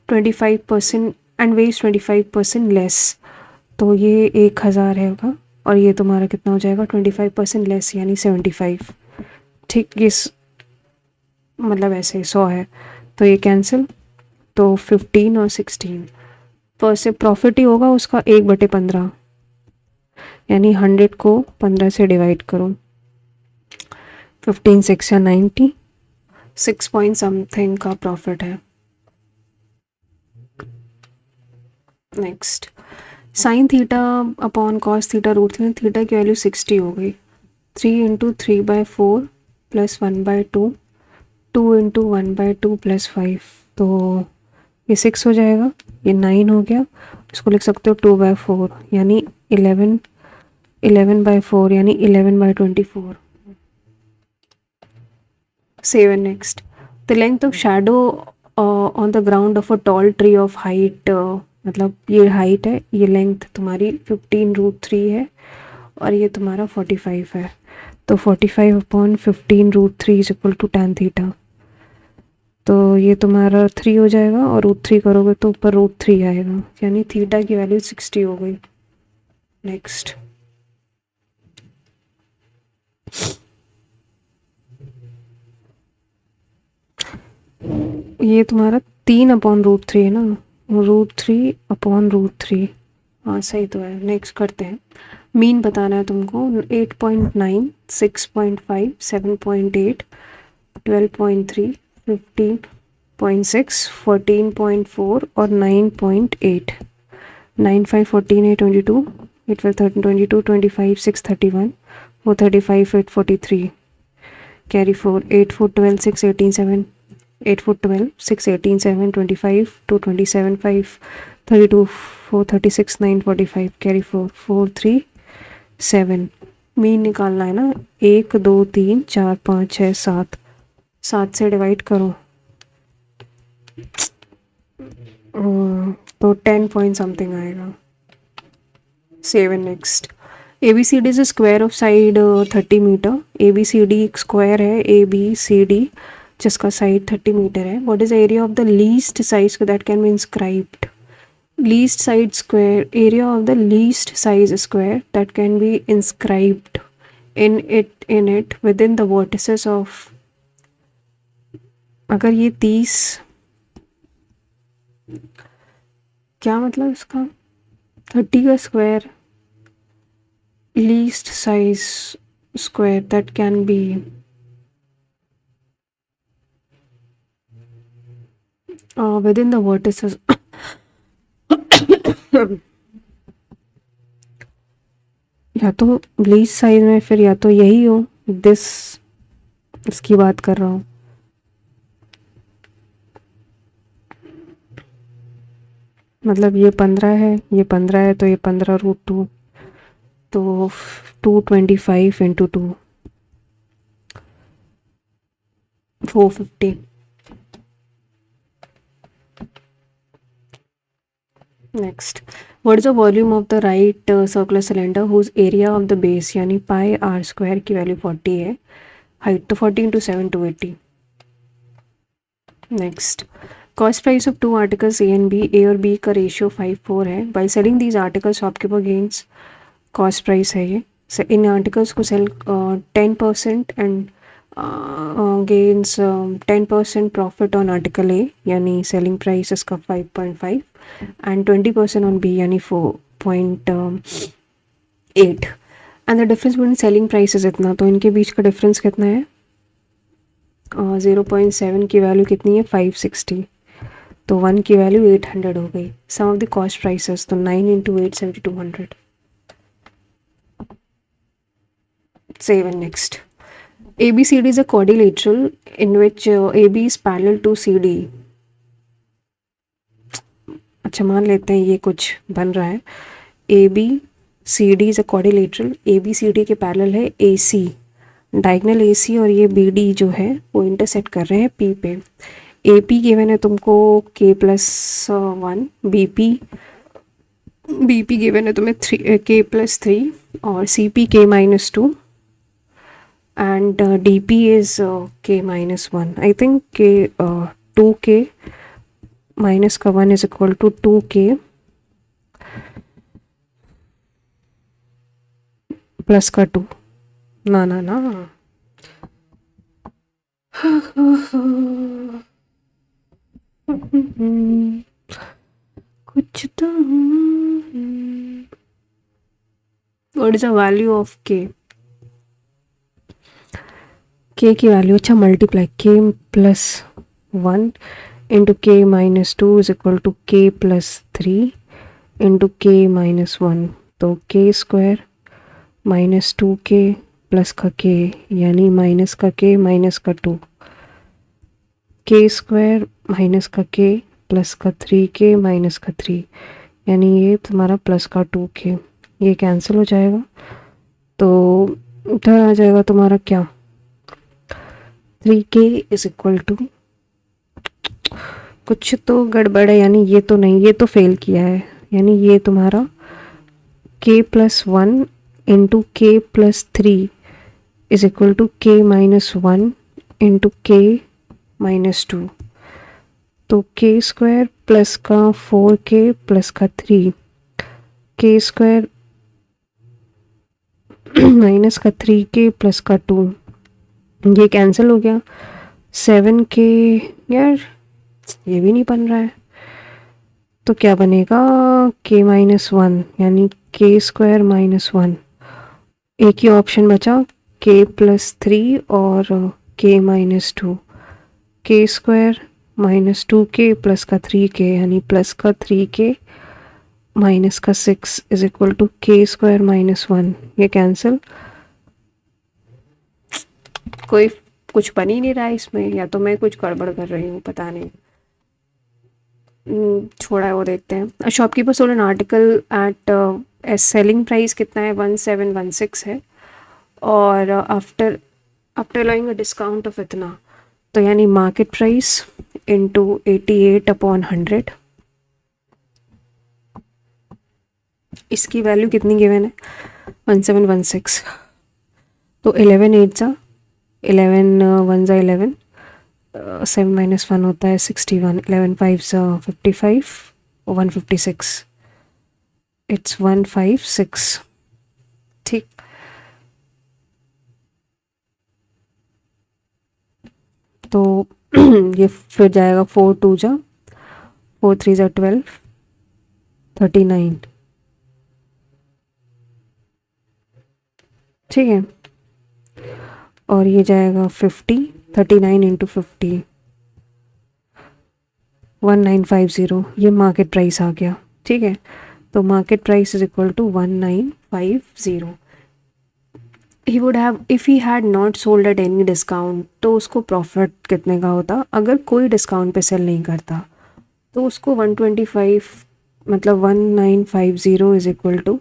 25% and waste 25% less, तो ये 1000 है होगा और ये तुम्हारा कितना हो जाएगा 25% लेस, यानी 75। ठीक, ये मतलब ऐसे 100 है तो ये कैंसिल, तो 15 और 16 पर से प्रॉफिट ही होगा उसका 1/15, यानी 100 को 15 से डिवाइड करो, 15 6 या 90, 6 पॉइंट समथिंग का प्रॉफिट है। Next. Sine theta upon cos theta √3, theta की वैल्यू 60 हो गई। 3 × 3/4 + 1/2, 2 × 1/2 + 5, तो ये 6 हो जाएगा, ये 9 हो गया, इसको लिख सकते हो 2/4, यानी 11/4, यानी 11/24। 7 next. The length of shadow on the ground of a tall tree of height, मतलब ये हाइट है, ये लेंथ तुम्हारी 15√3 है और ये तुम्हारा 45 है, तो 45/15√3 is equal to tan theta. तो ये तुम्हारा 3 हो जाएगा और √3 करोगे तो ऊपर √3 आएगा, यानी थीटा की वैल्यू 60 हो गई। नेक्स्ट। ये तुम्हारा 3/√3 है ना, √3/√3, हाँ सही तो है। नेक्स्ट करते हैं। मीन बताना है तुमको। 8.9, 6.5, 7.8, 12.3, 15.6, 14.4 और 9.8। 9 5 14 8 22, 8 12 13 22, 25 6 31, 4 35 8 43, कैरी 4, 8 4 12 6 18 7, 8 4 12 6 18 7, 25 2 27 5 32 4 36 9 45, कैरी 4 4 3 7। मीन निकालना है ना, 1 2 3 4 5 6 7, 7 से डिवाइड करो, तो 10 पॉइंट समथिंग आएगा। 7 next. ABCD is square of side 30 metre. ABCD एक स्क्वायर है, ABCD जिसका साइड 30 मीटर है. What is area of the least size that can be inscribed. Least side square, area of the least size square that can be inscribed in it within the vertices of. अगर ये 30, क्या मतलब इसका, 30 का square, least size square that can B within the vertices. या तो least size में, फिर या तो यही हो, दिस, इसकी बात कर रहा हूँ. मतलब ये 15 है, ये 15 है, तो ये 15√2, तो 225 इंटू 2, 450. Next, what is the volume of the right circular cylinder whose area of the base यानी पाई आर स्क्वायर की वैल्यू 40 है, हाइट तो 40 into 7 280. Next, cost price of 2 articles A and B, A और बी का ratio 5:4 है. By selling these articles shopkeeper gains, cost price है ये. इन आर्टिकल्स को sell 10% and gains 10% profit on article a यानी सेलिंग प्राइस इसका 5.5 एंड 20% ऑन बी यानी 4.8. And the difference between selling prices इतना, तो इनके बीच का डिफरेंस कितना है, 0.7 की वैल्यू कितनी है, 560, तो 1 की वैल्यू 800 हो गई. सम ऑफ द कॉस्ट प्राइसेस, तो 9 into 8 7200. 7. Next, ABCD is a quadrilateral in which AB is parallel to CD. अच्छा, मान लेते हैं ये कुछ बन रहा है. ABCD is a quadrilateral, ABCD के पैरेलल है AC, डायगोनल AC और ये BD जो है वो इंटरसेक्ट कर रहे हैं P पे. AP गिवन है तुमको K+1, BP गिवन है तुम्हें K+3 और CP K-2 and DP is K-1. I think 2K minus का 1 is equal to 2K plus का 2. ना ना ना कुछ तो. What is the value of K? K की वैल्यू, अच्छा multiply K+1 into K-2 is equal to K+3 into K-1, तो K² माइनस 2K प्लस का K यानी माइनस का K माइनस का 2, K² माइनस का K प्लस का 3K माइनस का 3 यानी ये तुम्हारा प्लस का 2K. ये कैंसिल हो जाएगा, तो इधर आ जाएगा तुम्हारा क्या, 3K इज इक्वल टू, कुछ तो गड़बड़ है, यानी ये तो नहीं, ये तो फेल किया है, यानी ये तुम्हारा K+1 into K+3 is equal to K-1 into K-2, तो K² प्लस का 4K प्लस का 3, K² माइनस का 3K प्लस का 2, ये कैंसिल हो गया. 7K, यार ये भी नहीं बन रहा है, तो क्या बनेगा, K-1 यानी K² -1. एक ही ऑप्शन बचा K+3 और K-2, K² -2K प्लस का 3K यानी प्लस का 3K माइनस का 6 इज इक्वल टू K² -1. ये कैंसिल, कोई कुछ बन ही नहीं रहा है इसमें, या तो मैं कुछ गड़बड़ कर रही हूँ, पता नहीं. छोड़ा है, वो देखते हैं. Shopkeeper sold an article at selling price कितना है, 1716 है, और after allowing a discount of इतना, तो यानी मार्केट प्राइस इंटू 88/100. इसकी वैल्यू कितनी गिवन है, 1716, तो 11 8 11 1 11, 7 माइनस 1 होता है 61, 11 5 55 और 156, इट्स 156। ठीक, तो ये फिर जाएगा 4 2 जा 4 3 जा 12, 39। ठीक है, और ये जाएगा 50, 39 इंटू 50, 1950, ये मार्केट प्राइस आ गया। ठीक है, तो market price is equal to 1950। He would have if he had not sold at any discount, तो उसको प्रॉफिट कितने का होता अगर कोई डिस्काउंट पे सेल नहीं करता? तो उसको 125 मतलब 1950 इज इक्वल टू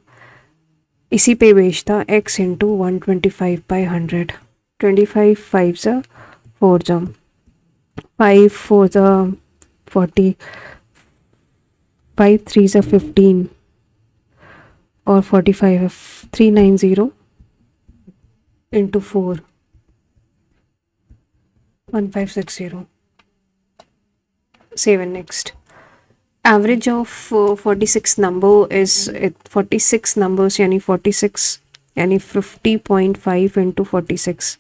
इसी पे बेचता x इंटू 125/100। 25 5 ज़ा 4 ज़ा 5 4 ज़ा 40, 5 3 ज़ा 15 और 45 390 into 4 1560। 7 next. Average of 46 number is 46 numbers यानी 46 यानी 50.5 इंटू 46,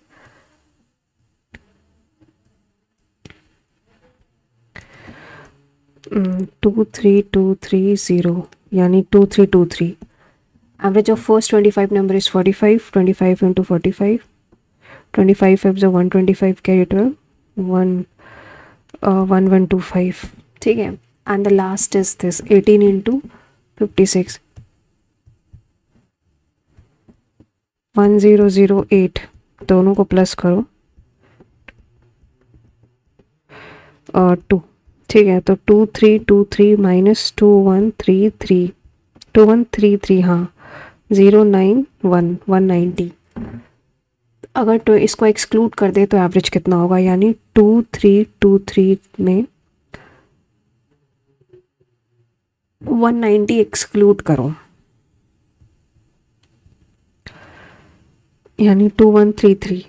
2330 यानी 2323। Average of first 25 number is 45, 25 into 45, 25 5 is 125 carry 12, 1125। ठीक है, and the last is this 18 into 56, 1008। दोनों को प्लस करो और 2। ठीक है, तो 2323 माइनस 2133, 2133 हाँ 091 190। अगर तो इसको एक्सक्लूड कर दे तो एवरेज कितना होगा, यानी 2323 में 190 एक्सक्लूड करो यानी 2133।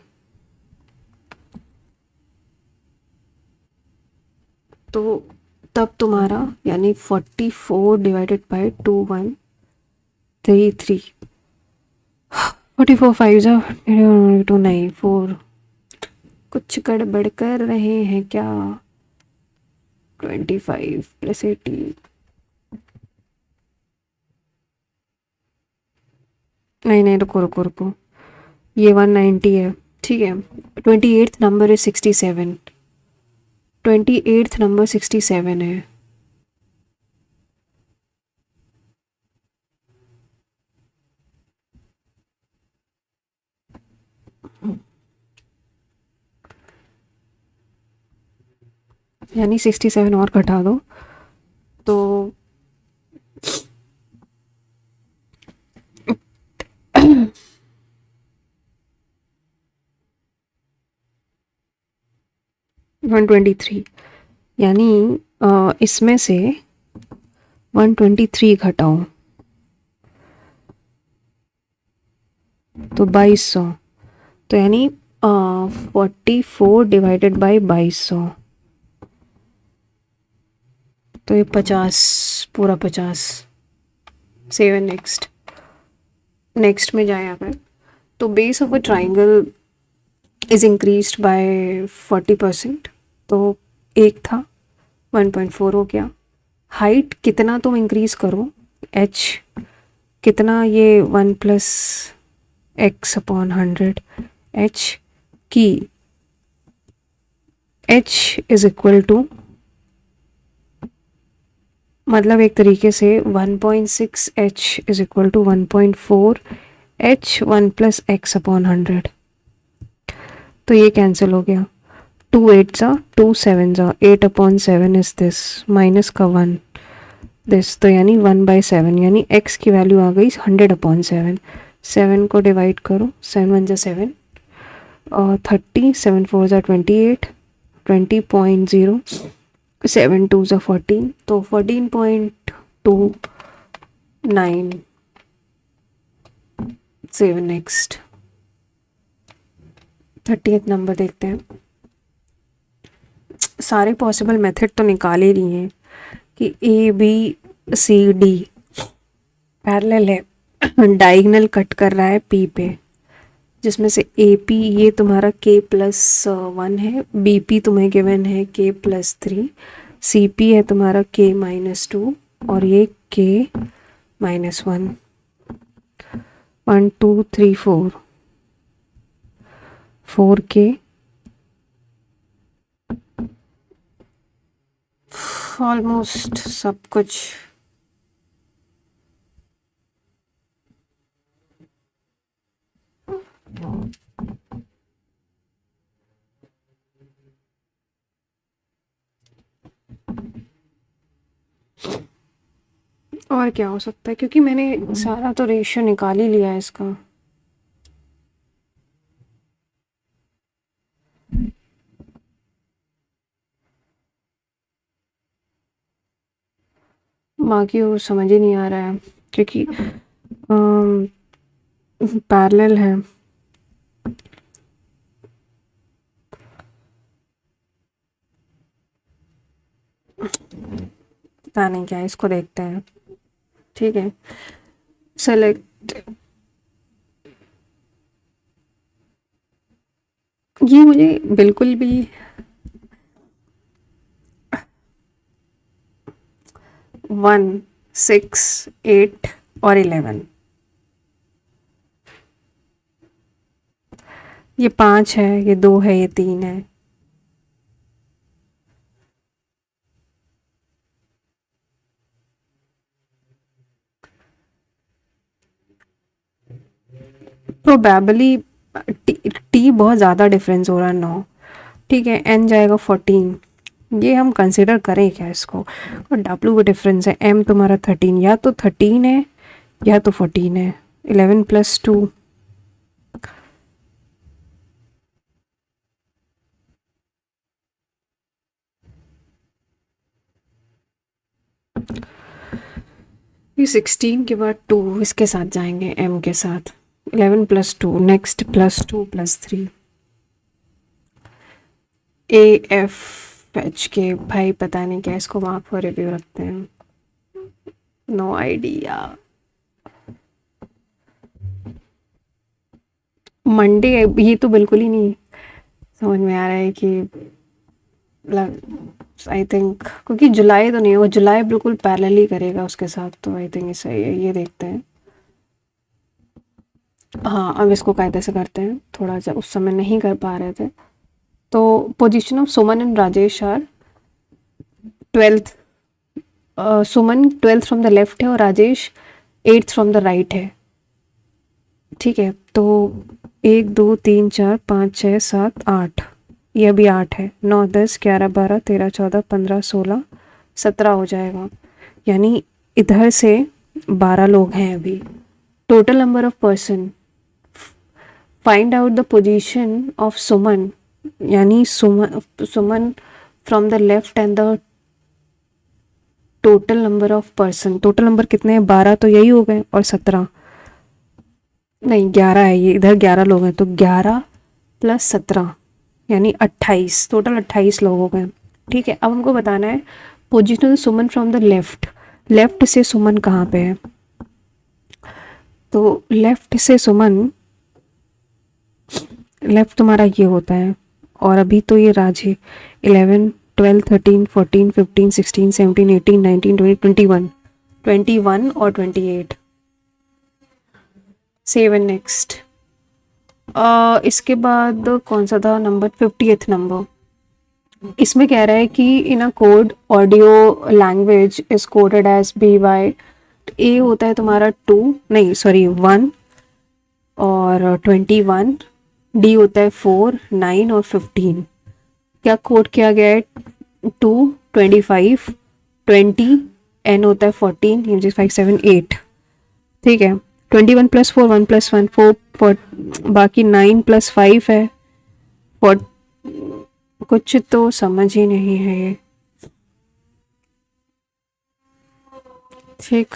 तो तब तुम्हारा यानी 44 डिवाइडेड बाय 2133, 44 5 जा 294। कुछ गड़बड़ कर रहे हैं क्या? 25 प्लस 80, नहीं नहीं रुको रुको रुको, ये 190 है। ठीक है, 28th नंबर है 67, 28th नंबर 67 है। यानी 67 और घटा दो तो 123, यानी इसमें से 123 घटाओ तो 2200, तो यानी 44 डिवाइडेड बाई 2200, तो ये 50 पूरा 50। 7 नेक्स्ट, नेक्स्ट में जाए अगर तो base of a triangle is increased bye 40%, तो एक था 1.4 हो गया। हाइट कितना तुम इंक्रीज करो, h कितना, ये 1 प्लस एक्स अपॉन 100, h की h इज इक्वल टू, मतलब एक तरीके से 1.6 h is equal to 1.4 h 1 plus x upon 100। तो ये कैंसिल हो गया, 2 8 ज़ा 2 7 ज़ा 8 अपॉन 7 इज दिस, माइनस का 1 दिस, तो यानी 1/7, यानी x की वैल्यू आ गई 100 अपॉन 7। 7 को डिवाइड करो, 7 1 ज़ा 7 और 30, 7 4 ज़ा 28, 20.0, 7 2 ज़ा 14, तो 14.29। 7 नेक्स्ट 30th नंबर देखते हैं। सारे पॉसिबल मेथड तो निकाल ही लिए हैं कि A B C D parallel है, डायगोनल कट कर रहा है पी पे, जिसमें से ए पी ये तुम्हारा के प्लस 1 है, बी पी तुम्हें गिवन है के प्लस 3, सी पी है तुम्हारा के माइनस 2 और ये के माइनस 1, 1 2 3 4 4 के ऑलमोस्ट सब कुछ। और क्या हो सकता है, क्योंकि मैंने सारा तो रेशियो निकाल ही लिया है इसका। बाकी वो समझ ही नहीं आ रहा है क्योंकि पैरेलल है। पता नहीं क्या है, इसको देखते हैं। ठीक है, सेलेक्ट। ये मुझे बिल्कुल भी 1 6 8 और 11, ये 5 है, ये 2 है, ये 3 है। प्रोबेबली टी बहुत ज़्यादा डिफरेंस हो रहा है 9। ठीक है, एन जाएगा 14, ये हम कंसिडर करें क्या इसको। और डब्ल्यू का डिफरेंस है, एम तुम्हारा 13, या तो 13 है या तो 14 है। 11 प्लस 2 ये 16 के बाद 2 इसके साथ जाएंगे, एम के साथ 11 plus 2, next plus 2 plus 3, A F H के। भाई पता नहीं क्या इसको वहाँ पर रिव्यू रखते हैं, नो आइडिया। मंडे ये तो बिल्कुल ही नहीं समझ में आ रहा है कि आई थिंक, क्योंकि जुलाई तो नहीं होगा, जुलाई बिल्कुल पैरेलल ही करेगा उसके साथ, तो आई थिंक सही है। ये देखते हैं। हाँ, अब इसको कायदे से करते हैं, थोड़ा सा उस समय नहीं कर पा रहे थे। तो position of Suman and Rajesh are 12th, Suman 12th from the left है और Rajesh 8th from the right है। ठीक है, तो 1 2 3 4 5 6 7 8, ये अभी 8 है, 9 10 11 12 13 14 15 16 17 हो जाएगा, यानी इधर से 12 लोग हैं अभी। Total number of person, find out the position of Suman, यानी Suman from the left end the total number of person. Total number कितने हैं, 12 तो यही हो गए और 17 नहीं 11 है, ये इधर 11 लोग हैं, तो 11 प्लस 17 यानी 28, टोटल 28 लोग हो गए। ठीक है, अब हमको बताना है position Suman from the left. Left से सुमन कहाँ पे है, तो लेफ्ट से सुमन, लेफ्ट तुम्हारा ये होता है, और अभी तो ये राज है। 11 12 13 14 15 16 17 18 19 20 21, 21 और 28। Seven next. इसके बाद कौन सा था नंबर, 50th नंबर। इसमें कह रहा है कि in a code audio language is coded as B Y. A होता है तुम्हारा 2 नहीं सॉरी 1 और 21, डी होता है 4 9 और 15। क्या कोड किया गया है, 2 25 20, एन होता है 14, ये 5 7 8। ठीक है, 21 प्लस 4 1 प्लस 1 4, बाकी 9 प्लस 5 है 4। कुछ तो समझ ही नहीं है ये। ठीक,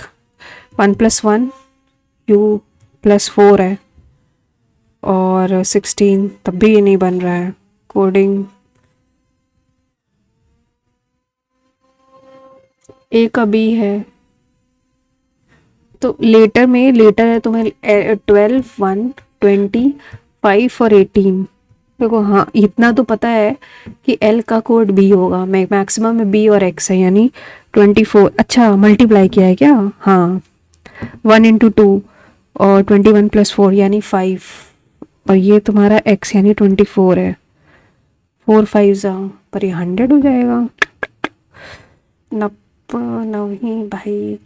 1 प्लस 1 यू प्लस 4 है और 16, तब भी ये नहीं बन रहा है। कोडिंग ए का बी है, तो लेटर में लेटर है तुम्हें 12, 1, 20, 5 और 18। देखो हाँ इतना तो पता है कि एल का कोड बी होगा, मैक्सिमम में बी और एक्स है यानी 24। अच्छा मल्टीप्लाई किया है क्या? हाँ 1 into 2 और 21 + 4 यानी 5, और ये तुम्हारा एक्स यानी 24 है। 4 5 जा, पर ये 100 हो जाएगा। नप नहीं भाई।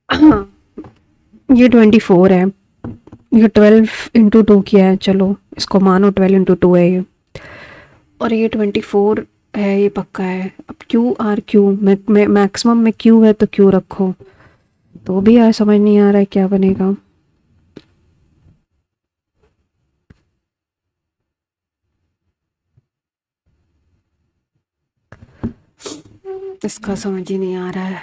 हाँ ये 24 है, ये 12 into 2 किया है, चलो इसको मानो 12 into 2 है ये, और ये 24 है, ये पक्का है। अब क्यू आर क्यू में मैक्सिमम में क्यू है तो क्यू रखो, तो भी यार समझ नहीं आ रहा है क्या बनेगा। इसका समझ ही नहीं आ रहा है।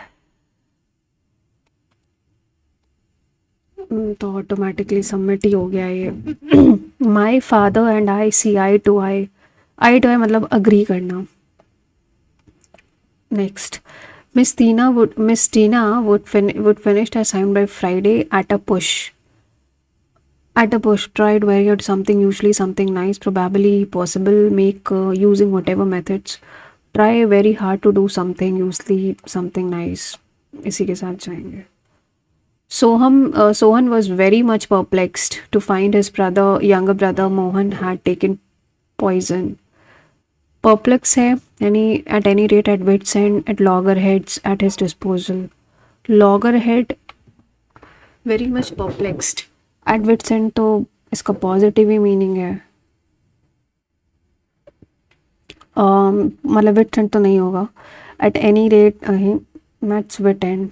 तो ऑटोमेटिकली सबमिट ही हो गया ये। My father and I see eye to eye. Eye to eye मतलब अग्री करना। Next, Miss Tina would finish the assignment by Friday at a push. At a push, tried very hard something, usually something nice, probably possible, make using whatever methods. Try very hard to do something, usually something nice. इसी के साथ जाएंगे। Sohan was very much perplexed to find his younger brother Mohan had taken poison. Perplex है यानी at any rate, at wits end, at loggerheads at his disposal. Loggerhead very much perplexed. At wits end तो इसका positive ही meaning है। मतलब विट and तो नहीं होगा। At any rate mats wit end.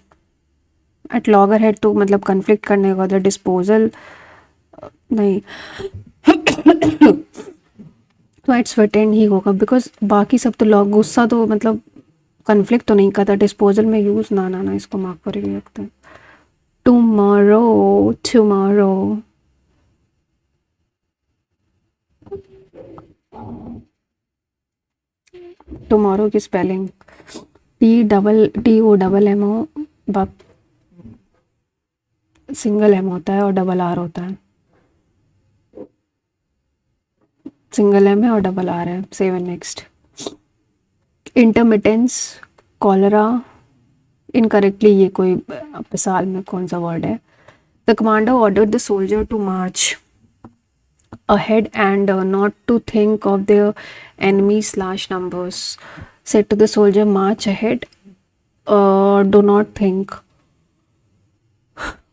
At loggerhead तो मतलब कन्फ्लिक्ट करने का, डिस्पोजल नहीं। तो एट्स विट एंड ही होगा, बिकॉज बाकी सब तो लॉग गुस्सा तो मतलब कन्फ्लिक्ट तो नहीं करता, डिस्पोजल में यूज ना इसको मार्क पर ही रखते हैं। टुमारो टुमारो टुमारो की स्पेलिंग TOMMO, सिंगल एम होता है और डबल आर होता है। सिंगल एम है और डबल आर है। 7 नेक्स्ट, इंटरमिटेंस, कॉलरा, इनकरेक्टली ये कोई साल में कौन सा वर्ड है। The commander ordered the soldier to march ahead and not to think of their enemy/numbers. Said to the soldier, march ahead, do not think.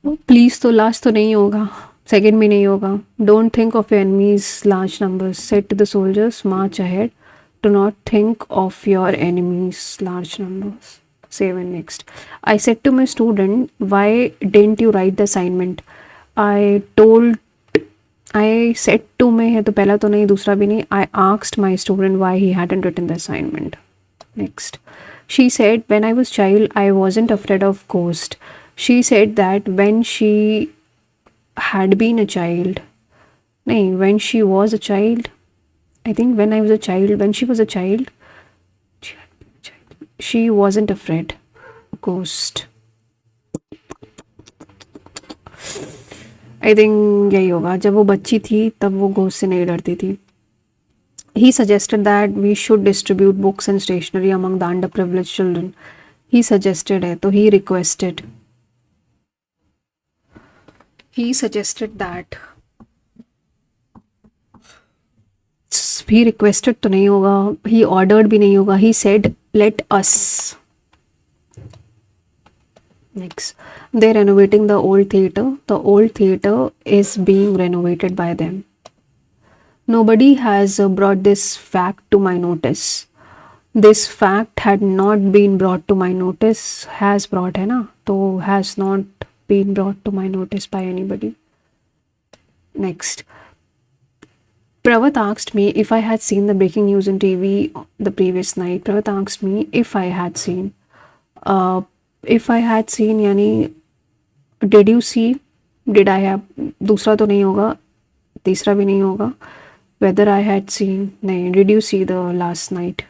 Please तो last तो नहीं होगा, सेकेंड भी नहीं होगा। Don't think of your enemies/numbers. Said to the soldiers, march ahead, do not think of your enemies/numbers. 7 next, I said to my student, why didn't you write the assignment? I said to में है तो पहला तो नहीं दूसरा भी नहीं। I asked my student why he hadn't written the assignment. Next, she said, when I was child I wasn't afraid of ghost. She said that when she had been a child, नहीं, when she was a child, I think when I was a child, when she was a child, she wasn't afraid ghost. I think यही होगा, जब वो बच्ची थी तब वो ghost से नहीं डरती थी। He suggested that we should distribute books and stationery among the under privilege children. He suggested है तो he requested. He suggested that, he requested तो नहीं होगा, ही ऑर्डर्ड भी नहीं होगा। He said let us. Next, they're renovating the old theatre. The old theatre is being renovated by them. Nobody has brought this fact to my notice. This fact had not been brought to my notice. Has brought है ना, तो has not been brought to my notice by anybody. Next, Pravat asked me if I had seen the breaking news on TV the previous night. Pravat asked me if I had seen. If I had seen यानी did you see, did I have, दूसरा तो नहीं होगा, तीसरा भी नहीं होगा, whether I had seen. नहीं, did you see the last night?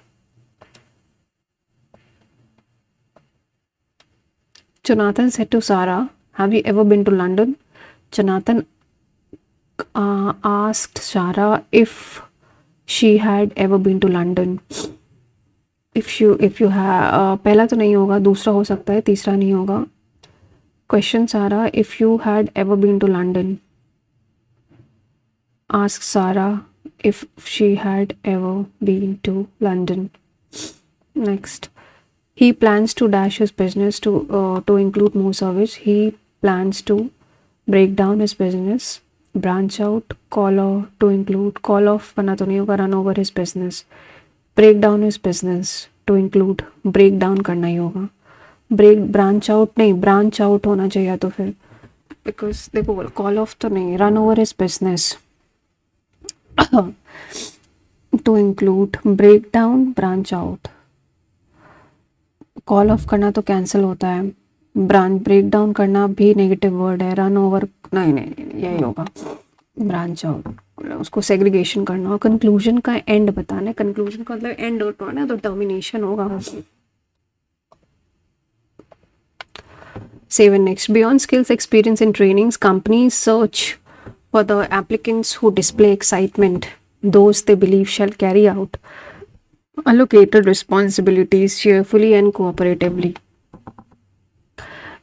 Jonathan said to Sarah, have you ever been to London? Jonathan asked Sarah if she had ever been to London. if you have पहला तो नहीं होगा, दूसरा हो सकता है, तीसरा नहीं होगा. Question Sarah, if you had ever been to London. Ask Sarah if she had ever been to London. Next. He plans to dash his business to include more service. He plans to break down his business, branch out, to include, call off करना तो नहीं होगा, run over his business, break down his business to include, break down करना ही होगा, branch out नहीं, branch out होना चाहिए तो फिर, because देखो call off तो नहीं, run over his business to include, break down, branch out. Call of करना तो कैंसिल होता है, ब्रांच ब्रेक डाउन करना भी नेगेटिव वर्ड है, रन ओवर नहीं यही होगा, ब्रांच आउट उसको सेग्रीगेशन करना, और कंक्लूजन का एंड बताना है, कंक्लूजन का मतलब एंड होना है तो टर्मिनेशन होगा. 7 next. Beyond skills, experience and trainings, companies search for the applicants who display excitement, those they believe shall carry out allocated responsibilities cheerfully and cooperatively.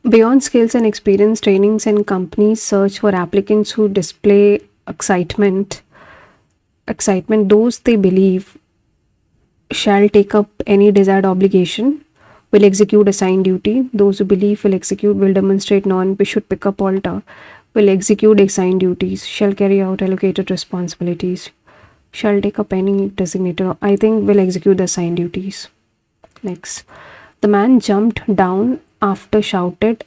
Beyond skills and experience, trainings and companies search for applicants who display excitement, those they believe shall take up any desired obligation, will execute assigned duty, those who believe will execute, will demonstrate we should pick up, alter, will execute assigned duties, shall carry out allocated responsibilities, shall take up any designated, I think will execute the assigned duties. Next. The man jumped down after shouted,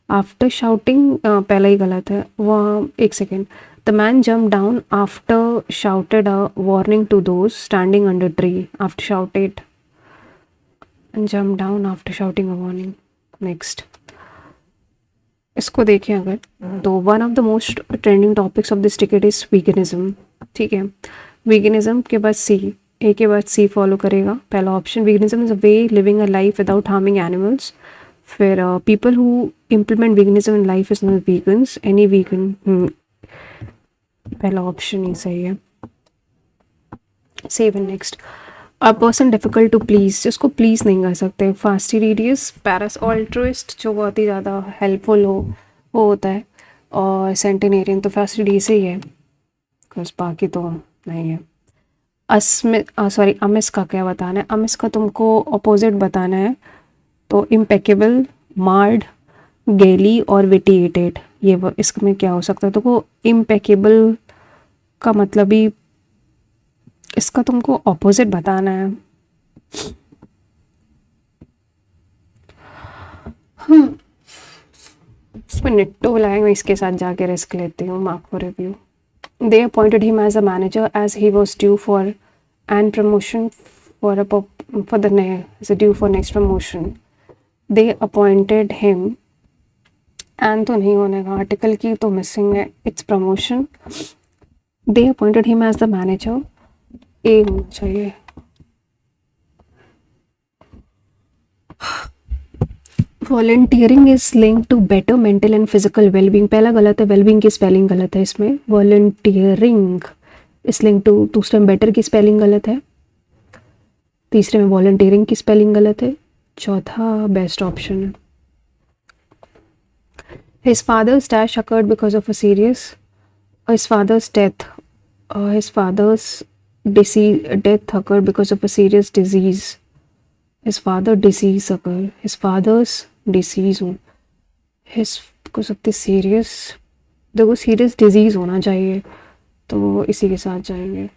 after shouting, पहला ही गलत है, वो एक second. The man jumped down after shouted a warning to those standing under tree. After shouted and jumped down after shouting a warning. Next. इसको देखें अगर तो one of the most trending topics of this ticket is veganism. ठीक है, veganism के बाद सी, ए के बाद सी फॉलो करेगा. पहला option, veganism is a way living a life without harming animals. फिर people who implement veganism in life is not vegans, any vegan. पहला ऑप्शन ही सही है. 7 next. A person difficult to please, जिसको प्लीज़ नहीं कर सकते. फास्टिडियस, पैरस ऑल्ट्रिस्ट जो बहुत ही ज़्यादा हेल्पफुल हो वो होता है, और सेंटेनेरियन तो फास्टिडियस ही है, बिकॉज बाकी तो नहीं है. अमिस का क्या बताना है? अमिस का तुमको अपोजिट बताना है, तो इम्पेकेबल, मार्ड, गेली और विटिएटेड, ये इसमें क्या हो सकता है? तो इम्पेकेबल का मतलब ही इसका तुमको ऑपोजिट बताना है. इसमें निट्टो बुलाएंगे, मैं इसके साथ जाके रिस्क लेती हूँ. Mark for review. They appointed him as a manager as he was due for an promotion due for next promotion. They appointed him, and तो नहीं होने का, आर्टिकल की तो मिसिंग है, it's promotion. They appointed him as the manager. A होना चाहिए. Volunteering is link to better mental and physical wellbeing. पहला गलत है, वेलबींग की स्पेलिंग गलत है इसमें. वॉलंटियरिंग इज लिंक टू, दूसरे में बेटर की स्पेलिंग गलत है, तीसरे में वॉलंटियरिंग की स्पेलिंग गलत है, चौथा बेस्ट ऑप्शन है. His father's dash occurred because of a serious, his father's death, his father's death occurred because of a serious disease. His father disease occurred. His father's disease his because of the serious, देखो serious disease होना चाहिए, तो इसी के साथ जाएंगे.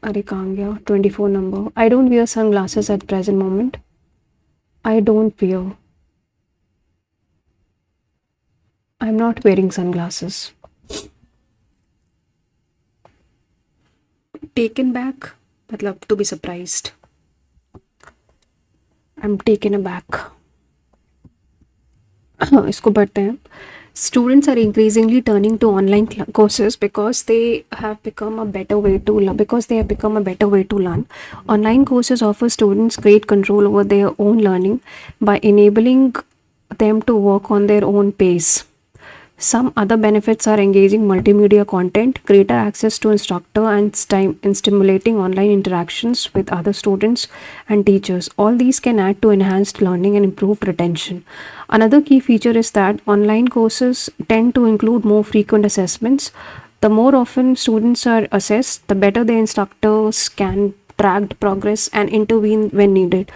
अरे कहाँ गया? 24 number. I don't wear sunglasses at present moment. I don't wear. I'm not wearing sunglasses. Taken back मतलब to be surprised. I'm taken aback. इसको पढ़ते हैं. Students are increasingly turning to online courses because they have become a better way to learn. Because they have become a better way to learn. Online courses offer students great control over their own learning by enabling them to work on their own pace. Some other benefits are engaging multimedia content, greater access to instructor and stimulating online interactions with other students and teachers. All these can add to enhanced learning and improved retention. Another key feature is that online courses tend to include more frequent assessments. The more often students are assessed, the better the instructors can track progress and intervene when needed.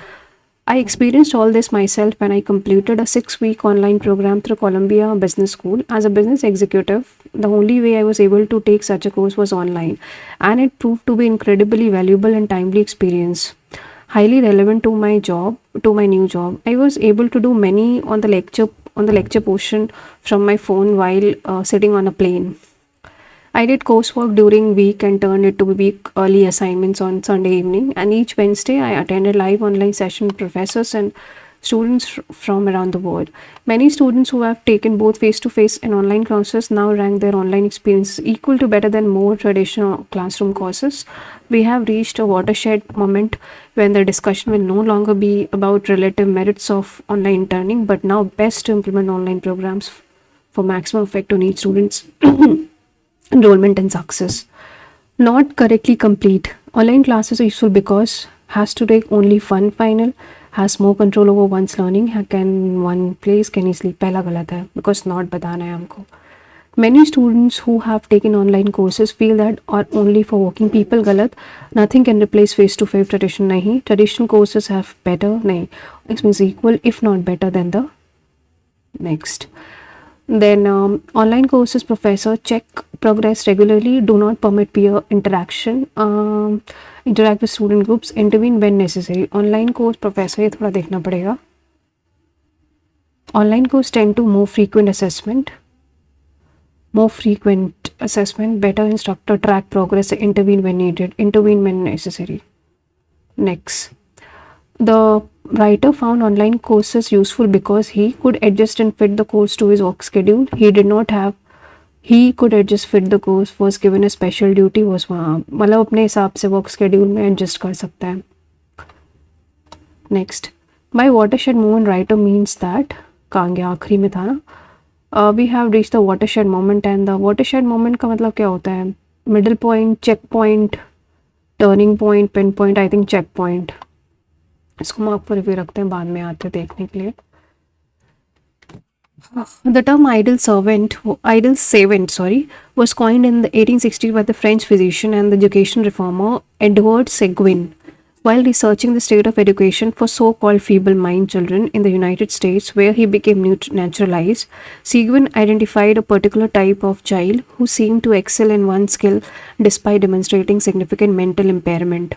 I experienced all this myself when I completed a 6 week online program through Columbia Business School. As a business executive, the only way I was able to take such a course was online, and it proved to be incredibly valuable and timely experience. Highly relevant to my new job. I was able to do many on the lecture portion from my phone while sitting on a plane. I did coursework during week and turned it to week early assignments on Sunday evening. And each Wednesday, I attended live online session with professors and students from around the world. Many students who have taken both face-to-face and online classes now rank their online experience equal to better than more traditional classroom courses. We have reached a watershed moment when the discussion will no longer be about relative merits of online learning, but now best to implement online programs for maximum effect on each student's enrollment and success. Not correctly complete. Online classes are useful because has to take only one final, has more control over one's learning, can one place can easily पहला गलत है because not बताना है हमको. Many students who have taken online courses feel that are only for working people गलत. Nothing can replace face-to-face tradition नहीं. Traditional courses have better नहीं. It means equal if not better than the next. Then online courses professor check progress regularly, do not permit peer interaction, interact with student groups, intervene when necessary. Online course professor ये थोड़ा देखना पड़ेगा. Online course tend to more frequent assessment, better instructor track progress, intervene when needed, intervene when necessary. Next, the writer found online courses useful because he could adjust and fit the course to his work schedule. He could adjust fit the course, was given a special duty, was मतलब अपने हिसाब से work schedule में adjust कर सकता है. Next, by watershed moment writer means that कहाँ गया, आखिरी में था ना. We have reach the watershed moment and the watershed moment का मतलब क्या होता है? Middle point, check point, turning point, pin point. I think check point. इसको मार्क पर रिव्यू रखते हैं, बाद में आते देखने के लिए. The term idle savant, was coined in the 1860s by the French physician and the education reformer Edward Seguin. While researching the state of education for so-called feeble-minded children in the United States, where he became naturalized, Seguin identified a particular type of child who seemed to excel in one skill despite demonstrating significant mental impairment.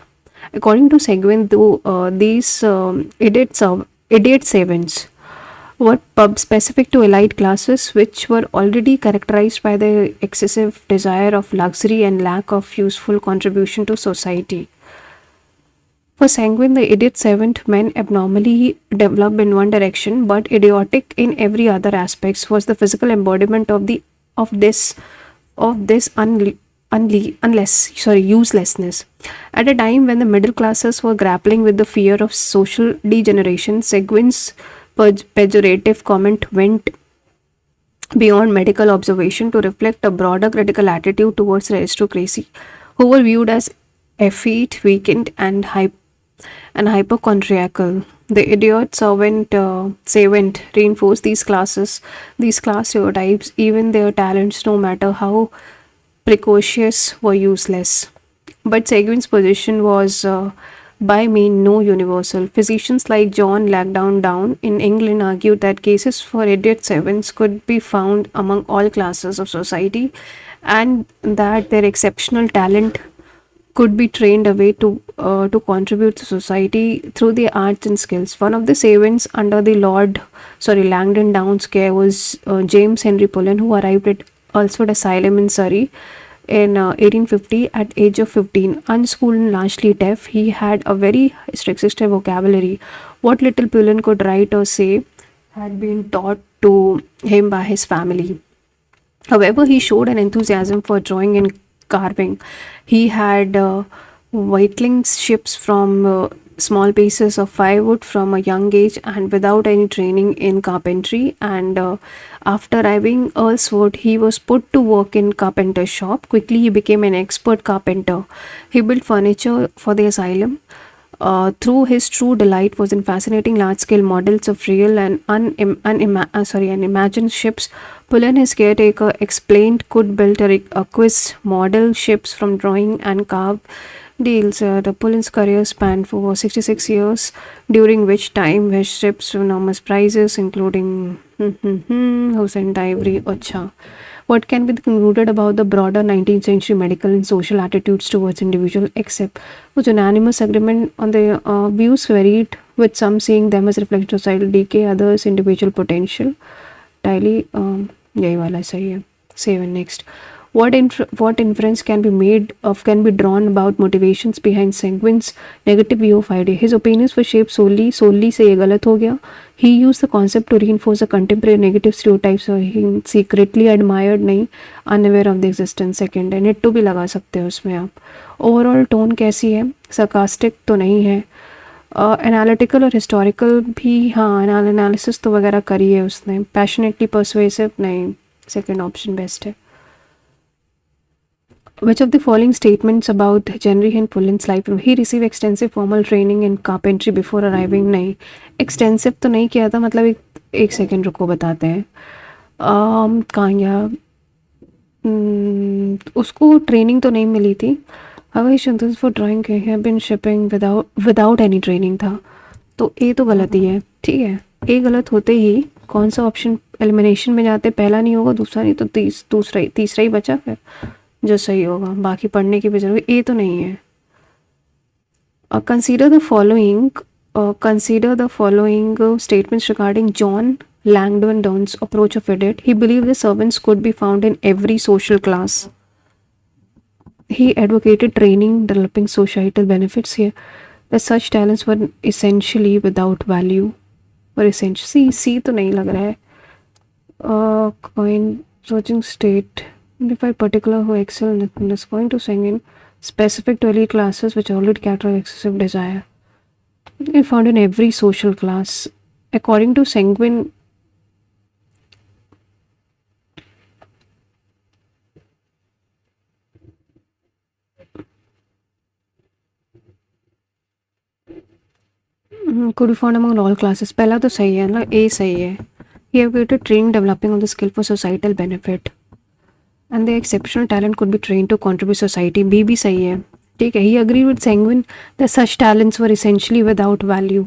According to Seguin, though these idiot savants were specific to elite classes which were already characterized by the excessive desire of luxury and lack of useful contribution to society. For Seguin, the idiot savant men abnormally developed in one direction but idiotic in every other aspects was the physical embodiment of this uselessness. At a time when the middle classes were grappling with the fear of social degeneration, Seguin's pejorative comment went beyond medical observation to reflect a broader critical attitude towards aristocracy, who were viewed as effete, weakened, and hypochondriacal. The idiot savant reinforced these class stereotypes. Even their talents, no matter how precocious, were useless. But Seguin's position was by no universal. Physicians like John Langdon in England argued that cases for idiot savants could be found among all classes of society and that their exceptional talent could be trained away to contribute to society through the arts and skills. One of the savants under the Langdon Down's care was James Henry Pullen, who arrived at Alsford Asylum in Surrey in 1850 at age of 15. Unschooled and largely deaf, he had a very restricted vocabulary. What little Pullen could write or say had been taught to him by his family. However, he showed an enthusiasm for drawing and carving. He had whittling ships from small pieces of firewood from a young age and without any training in carpentry. And after arriving Earlswood, he was put to work in carpenter's shop. Quickly, he became an expert carpenter. He built furniture for the asylum. Through his true delight was in fascinating large-scale models of real and unimagined ships. Pullen, his caretaker, explained could build a quiz model ships from drawing and carved deals. The Pullen's career spanned for 66 years, during which time his ships enormous prizes, including Hussein Ivory. Acha. What can be concluded about the broader 19th century medical and social attitudes towards individual, except was unanimous agreement on the views varied, with some seeing them as reflection of societal decay, others individual potential. Daily यही वाला सही है. 7 next. What inference can be made of can be drawn about motivations behind Sanguine's negative view of idea? His opinions were shaped solely से ये गलत हो गया. He used the concept to reinforce the contemporary negative stereotypes, or he secretly admired नहीं, unaware of the existence. Second, and it to भी लगा सकते हो उसमें आप. Overall tone कैसी है? Sarcastic तो नहीं है. एनालिटिकल और हिस्टोरिकल भी, हाँ एनालिसिस तो वगैरह करी है उसने. पैशनेटली परसुएसिव नहीं. सेकेंड ऑप्शन बेस्ट है. Which of the following statements about Henry and Pullen's life? He received extensive formal training in carpentry before arriving. नहीं, extensive तो नहीं किया था, मतलब एक सेकेंड रुको बताते हैं. कहाँ गया? उसको ट्रेनिंग तो नहीं मिली थी. Hawaii chants for drawing have been shipping without any training था. तो ए तो गलत ही है. ठीक है, ए गलत होते ही कौन सा ऑप्शन एलिमिनेशन में जाते? पहला नहीं होगा, दूसरा नहीं, तो तीसरा ही बचा फिर जो सही होगा. बाकी पढ़ने की भी जरूरत. ए तो नहीं है. Consider the following statements regarding John Langdon Down's approach of edit. He believed the servants could be found in every social class. He advocated training, developing societal benefits here. That such talents were essentially without value. Were essentially. C तो नहीं लग रहा है. Coin searching state. Identify particular who excel in this. Going to sing in specific to elite classes which already characterize excessive desire. They found in every social class. According to Sanguine, could be found among all classes. पहला तो सही है ना, A सही है. He advocated training developing on the skill for societal benefit. And the exceptional talent could be trained to contribute society. B भी सही है. ठीक है. He agreed with Sanguine that such talents were essentially without value.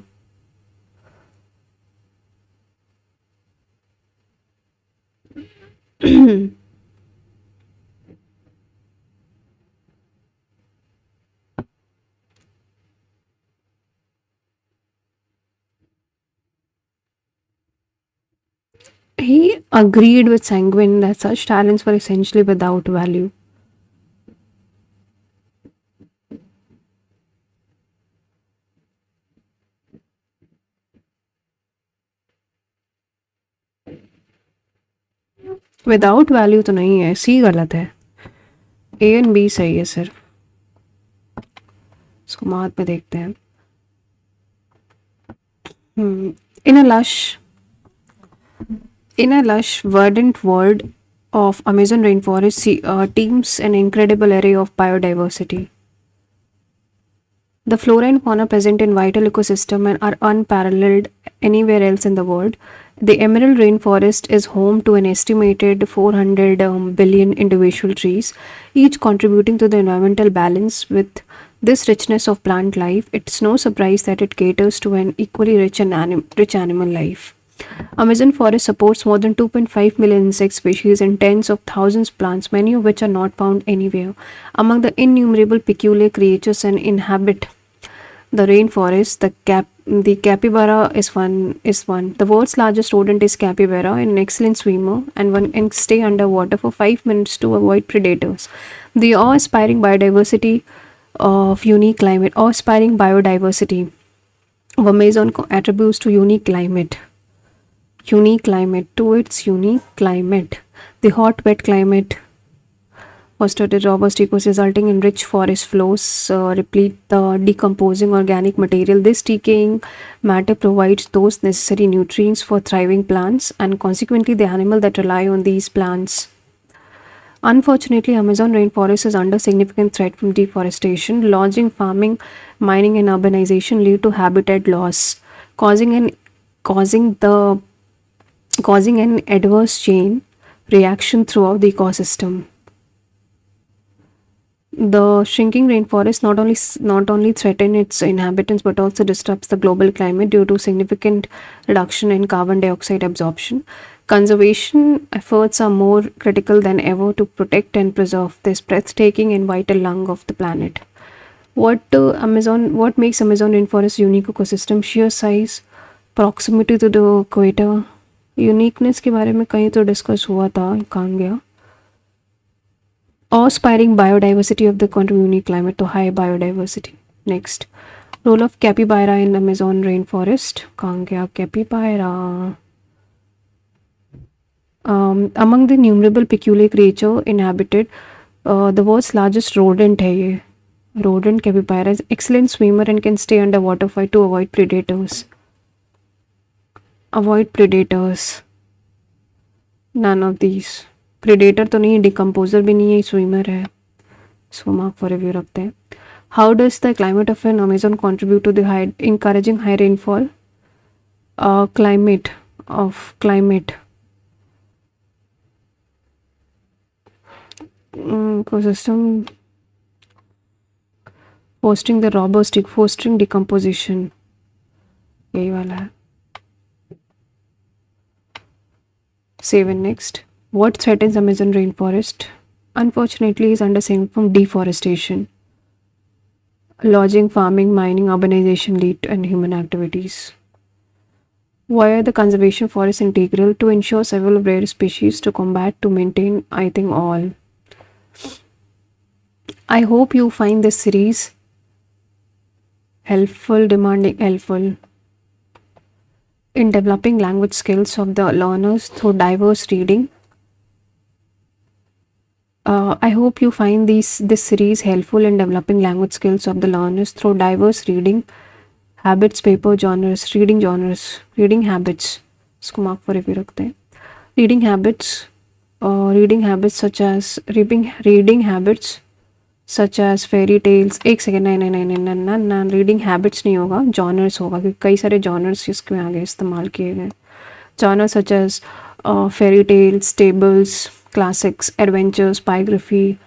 He agreed with Sanguine that such talents were essentially without value. Without value तो नहीं है. सी गलत है. ए एंड बी सही है सर. इसको बाद में देखते हैं. In a lush, verdant world of Amazon rainforest teems an incredible array of biodiversity. The flora and fauna present in vital ecosystem and are unparalleled anywhere else in the world. The emerald rainforest is home to an estimated 400 billion individual trees, each contributing to the environmental balance. With this richness of plant life, it's no surprise that it caters to an equally rich animal life. Amazon forest supports more than 2.5 million insect species and tens of thousands of plants, many of which are not found anywhere. Among the innumerable peculiar creatures that inhabit the rainforest, the capybara is one. The world's largest rodent is capybara, an excellent swimmer, and one can stay underwater for 5 minutes to avoid predators. The awe-inspiring biodiversity of Amazon attributes to unique climate. unique climate, to its unique climate. The hot, wet climate fostered a robust ecosystem resulting in rich forest flows, replete the decomposing organic material. This decaying matter provides those necessary nutrients for thriving plants and consequently the animal that rely on these plants. Unfortunately, Amazon rainforest is under significant threat from deforestation. Lodging, farming, mining, and urbanization lead to habitat loss, causing an causing the causing an adverse chain reaction throughout the ecosystem. The shrinking rainforest not only threaten its inhabitants but also disrupts the global climate due to significant reduction in carbon dioxide absorption. Conservation efforts are more critical than ever to protect and preserve this breathtaking and vital lung of the planet. What makes Amazon rainforest unique ecosystem? Sheer size, proximity to the equator. Uniqueness के बारे में कहीं तो discuss हुआ था, कहाँ गया? Awe-inspiring biodiversity of the country, unique climate to high biodiversity. Next, role of capybara in Amazon rainforest. कहाँ गया capybara? Among the innumerable peculiar creature inhabited, the world's largest rodent है ये. Rodent capybara is excellent swimmer and can stay underwater to avoid predators. Avoid predators. None of these. Predator तो नहीं, decomposer भी नहीं है, swimmer है. So mark for review रखते हैं. How does the climate of an Amazon contribute to the encouraging high rainfall? Climate ecosystem fostering decomposition. यही वाला है. Save and next. What threatens Amazon rainforest? Unfortunately, is under sign from deforestation. Lodging, farming, mining, urbanization lead to human activities. Why are the conservation forests integral? To ensure several rare species, to combat, to maintain, I think all. I hope you find this series helpful in developing language skills of the learners through diverse reading. I hope you find this series helpful in developing language skills of the learners through diverse reading habits, reading habits. इसको mark for review रखते हैं. Reading habits such as fairy tales. एक second, नहीं, reading habits नहीं होगा, genres होगा क्योंकि कई सारे जॉनर्स इसके आगे इस्तेमाल किए गए. Genre such as fairy tales, tables, classics, adventures, biography,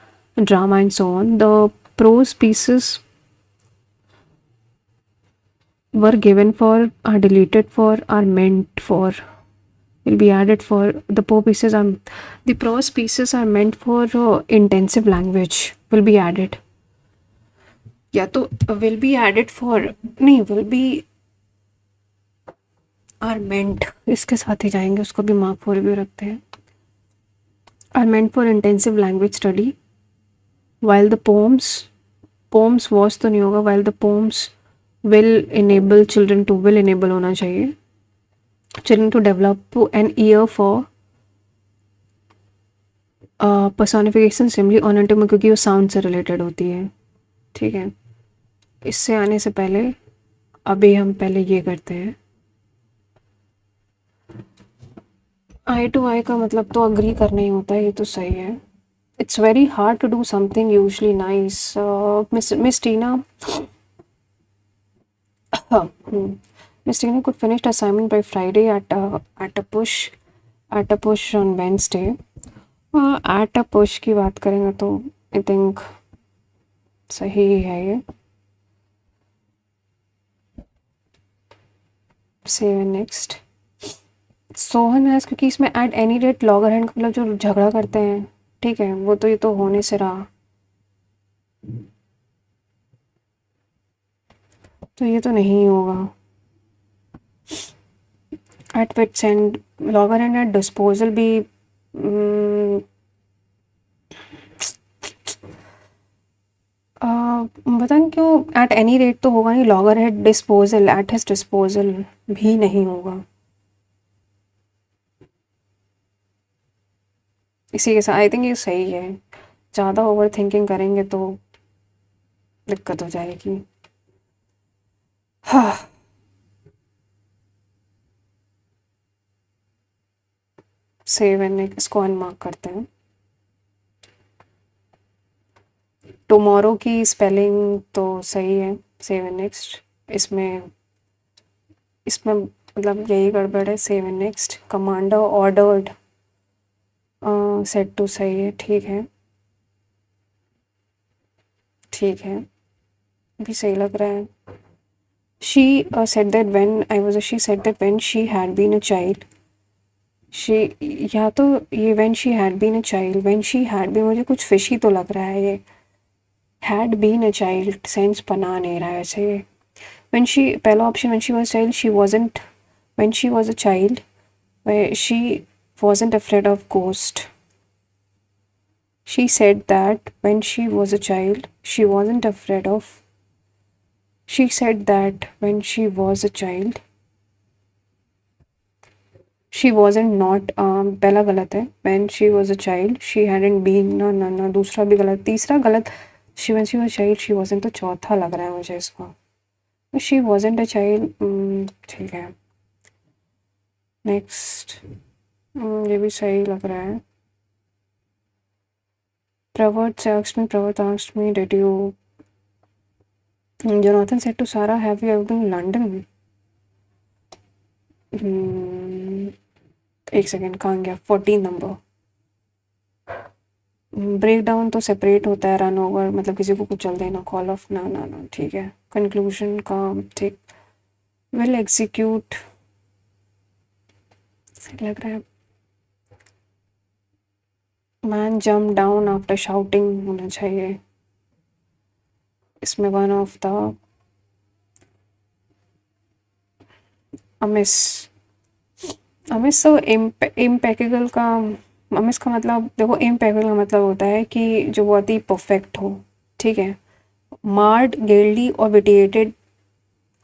drama, and so on. The prose pieces were given for, are deleted for, are meant for, will be added for. The prose pieces are meant for intensive language, will be added. या तो will be added for, नहीं, will be are meant, इसके साथ ही जाएंगे, उसको भी mark for review रखते हैं. Are meant for intensive language study. While the poems was तो नहीं होगा. While the poems will enable children to, will enable होना चाहिए, children to develop an ear for personification assembly on into, क्योंकि वो sound से रिलेटेड होती है. ठीक है, इससे आने से पहले अभी हम पहले ये करते हैं. आई टू आई का मतलब तो अग्री करना ही होता है, ये तो सही है. It's very hard to do something usually nice. Miss Tina could finish the assignment by Friday at a push on Wednesday. At a push की बात करेंगे तो आई थिंक सही है ये. Save next. सोहन है क्योंकि इसमें eight any rate logger hand मतलब जो झगड़ा करते हैं, ठीक है, वो तो ये तो होने से रहा, तो ये तो नहीं होगा. At wits end, logger hand at disposal भी पता नहीं क्यों एट एनी रेट तो होगा नहीं. Logger head disposal, at his disposal भी नहीं होगा. इसी के साथ आई थिंक ये सही है। ज़्यादा ओवर थिंकिंग करेंगे तो दिक्कत हो जाएगी। हाँ, सेव एंड इसको अनमार्क करते हैं। टुमारो की स्पेलिंग तो सही है, सेव एंड नेक्स्ट। इसमें इसमें मतलब यही गड़बड़ है, save and next. Commander ordered, set to सही है, ठीक है ठीक है, भी सही लग रहा है। She said that when I was she said that when she had been a child, she, या तो ये when she had been a child, when she had been, मुझे कुछ फिशी तो लग रहा है ये। had been a child sense बना नहीं रहा है ऐसे। when she, पहला option when she was a child, she wasn't, when she was a child, she wasn't afraid of ghost. She said that when she was a child, she wasn't afraid of, she said that when she was a child, she wasn't not, पहला गलत है। when she was a child she hadn't been, ना ना ना, दूसरा भी गलत, तीसरा गलत। she when she was a child she wasn't, तो चौथा लग रहा है मुझे इसका। she wasn't a child, ठीक है। नेक्स्ट, ये भी सही लग रहा है। Pravert asked me, did you, Jonathan said to Sarah, have you ever been in London? एक सेकेंड, कहाँ गया 14 नंबर। ब्रेक डाउन तो सेपरेट होता है, रन ओवर मतलब किसी को कुचल देना, कॉल ऑफ, ना ना ना, ठीक है। कंक्लूजन का, ठीक। विल एग्जीक्यूट लग रहा है। Man jump down after shouting होना चाहिए इसमें। One of the Amish, Amish तो इम्पेकेबल का, अमिस का मतलब देखो, इम्पेकेबल का मतलब होता है कि जो बहुत ही परफेक्ट हो, ठीक है। मार्ड, गेल्डी और विटिएटेड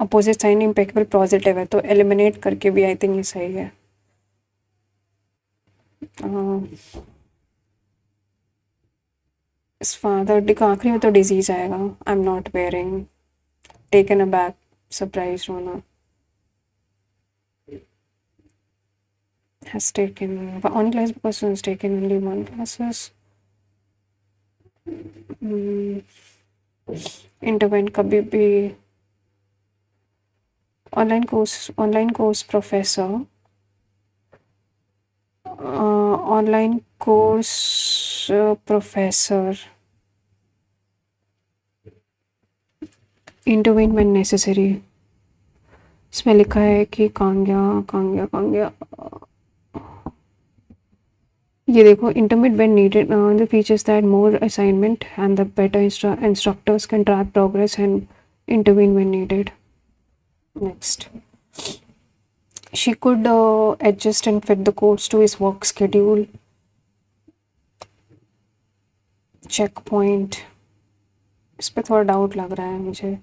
अपोजिट साइन, इम्पेकेबल पॉजिटिव है, तो एलिमिनेट करके भी आई थिंक ये सही है। इस फादर डी का आखिरी में तो डिजीज आएगा। I am not wearing, taken a back, surprise होना। has taken only class person has taken only one classes। Intervened कभी भी, online course professor, online course professor, intervene when necessary. इसमें लिखा है कि कांग्या, ये देखो, intervene when needed, the features that more assignment and the better instructors can track progress and intervene when needed. Next, she could adjust and fit the course to his work schedule। Check point, इस पर थोड़ा doubt लग रहा है मुझे।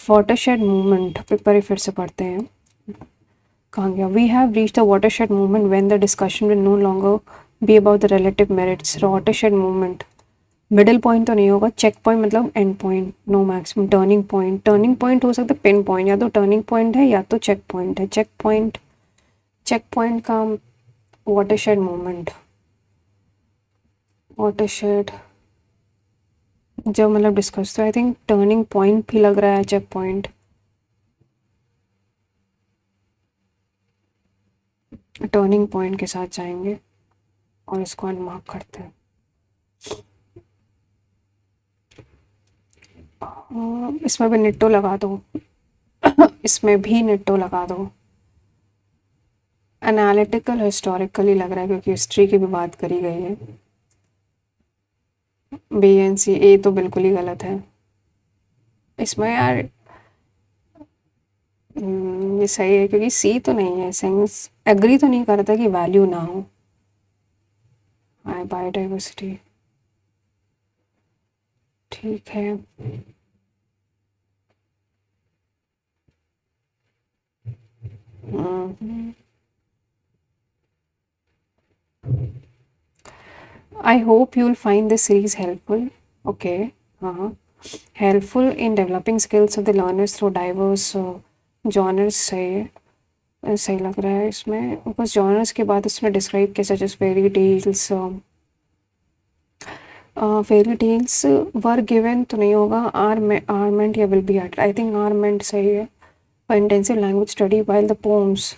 Watershed movement, एक बार फिर से पढ़ते हैं, कहाँ गया। We have reach the watershed movement when the discussion will no longer be about the relative merits. Watershed movement, middle point तो नहीं होगा। चेक पॉइंट मतलब end point, no maximum. Turning point हो सकता है, पिन पॉइंट, या तो turning point है या तो चेक पॉइंट है। चेक पॉइंट का वाटरशेड मूवमेंट, वाटरशेड जब मतलब डिस्कस, तो आई थिंक टर्निंग पॉइंट भी लग रहा है, चेक पॉइंट। टर्निंग पॉइंट के साथ जाएंगे और इसको अनमार्क करते हैं। इसमें भी निट्टो लगा दो, इसमें भी निट्टो लगा दो। एनालिटिकल हिस्टोरिकली लग रहा है क्योंकि हिस्ट्री की भी बात करी गई है। बी एन सी, ए तो बिल्कुल ही गलत है इसमें यार। ये सही है क्योंकि सी तो नहीं है, सेंस एग्री तो नहीं करता कि वैल्यू ना हो। बायोडाइवर्सिटी, ठीक है। I hope you'll find this series helpful. Okay. हाँ, helpful in developing skills of the learners through diverse genres सही लग रहा है इसमें, बस जॉनर्स के बाद इसमें डिस्क्राइब किया such fairy tales, fairy tales were given तो नहीं होगा, आर्मेंट या will be at, I think आर्मेंट सही है। For intensive language study while the poems